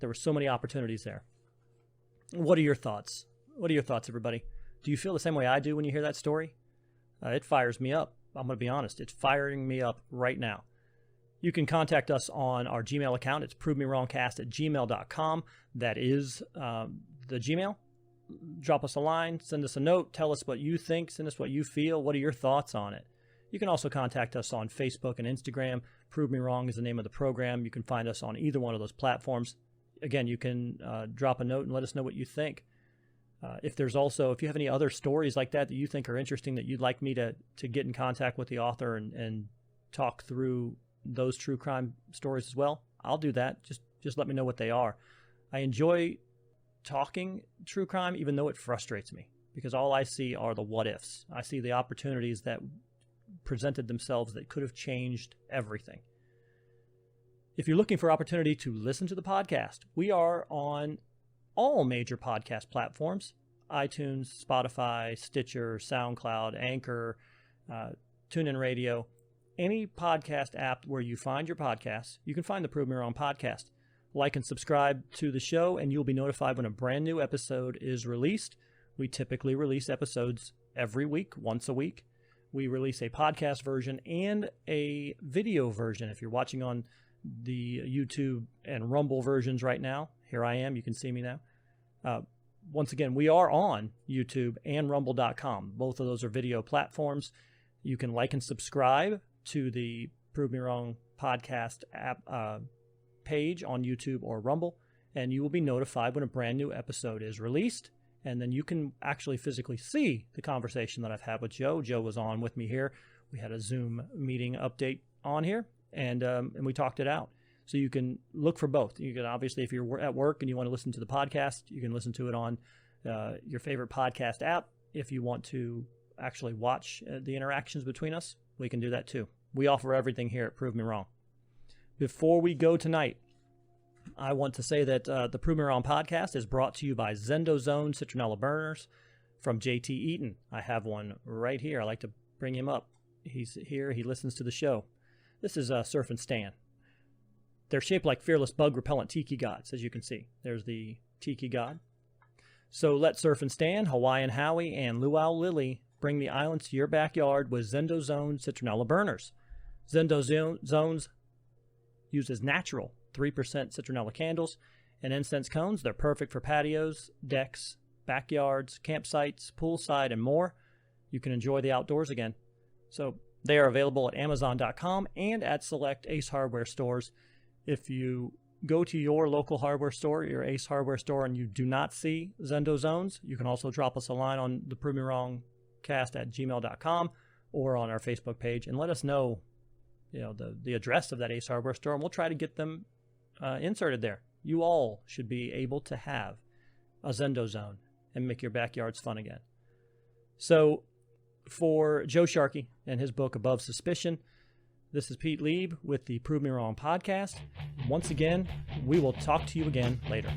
Speaker 1: There were so many opportunities there. What are your thoughts? What are your thoughts, everybody? Do you feel the same way I do when you hear that story? It fires me up. I'm going to be honest. It's firing me up right now. You can contact us on our Gmail account. It's provemerewrongcast@gmail.com. That is the Gmail. Drop us a line, send us a note, tell us what you think, send us what you feel. What are your thoughts on it? You can also contact us on Facebook and Instagram. Prove Me Wrong is the name of the program. You can find us on either one of those platforms. Again, you can drop a note and let us know what you think. If you have any other stories like that you think are interesting that you'd like me to get in contact with the author and talk through those true crime stories as well, I'll do that. Just let me know what they are. I enjoy talking true crime, even though it frustrates me, because all I see are the what ifs. I see the opportunities that presented themselves that could have changed everything. If you're looking for opportunity to listen to the podcast, we are on all major podcast platforms: iTunes, Spotify, Stitcher, SoundCloud, Anchor, TuneIn Radio. Any podcast app where you find your podcasts, you can find the Prove Me Wrong podcast. Like and subscribe to the show, and you'll be notified when a brand new episode is released. We typically release episodes every week, once a week. We release a podcast version and a video version. If you're watching on the YouTube and Rumble versions right now, here I am. You can see me now. Once again, we are on YouTube and Rumble.com. Both of those are video platforms. You can like and subscribe to the Prove Me Wrong podcast app page on YouTube or Rumble, and you will be notified when a brand new episode is released. And then you can actually physically see the conversation that I've had with Joe. Joe was on with me here. We had a Zoom meeting update on here, and we talked it out. So you can look for both. You can obviously, if you're at work and you want to listen to the podcast, you can listen to it on your favorite podcast app. If you want to actually watch the interactions between us, we can do that too. We offer everything here at Prove Me Wrong. Before we go tonight, I want to say that the Prove Me Wrong podcast is brought to you by ZendoZones citronella burners from JT Eaton. I have one right here. I like to bring him up. He's here. He listens to the show. This is Surf and Stan. They're shaped like fearless bug repellent tiki gods, as you can see. There's the tiki god. So let Surf and Stan, Hawaiian Howie, and Luau Lily bring the islands to your backyard with ZendoZones citronella burners. ZendoZones uses natural 3% citronella candles and incense cones. They're perfect for patios, decks, backyards, campsites, poolside, and more. You can enjoy the outdoors again. So they are available at Amazon.com and at select Ace Hardware stores. If you go to your local hardware store, your Ace Hardware store, and you do not see ZendoZones, you can also drop us a line on the Prove Me Wrong cast at gmail.com or on our Facebook page and let us know the address of that Ace Hardware store, and we'll try to get them inserted there. You all should be able to have a ZendoZone and make your backyards fun again. So for Joe Sharkey and his book Above Suspicion, this is Pete Lieb with the Prove Me Wrong podcast. Once again, we will talk to you again later.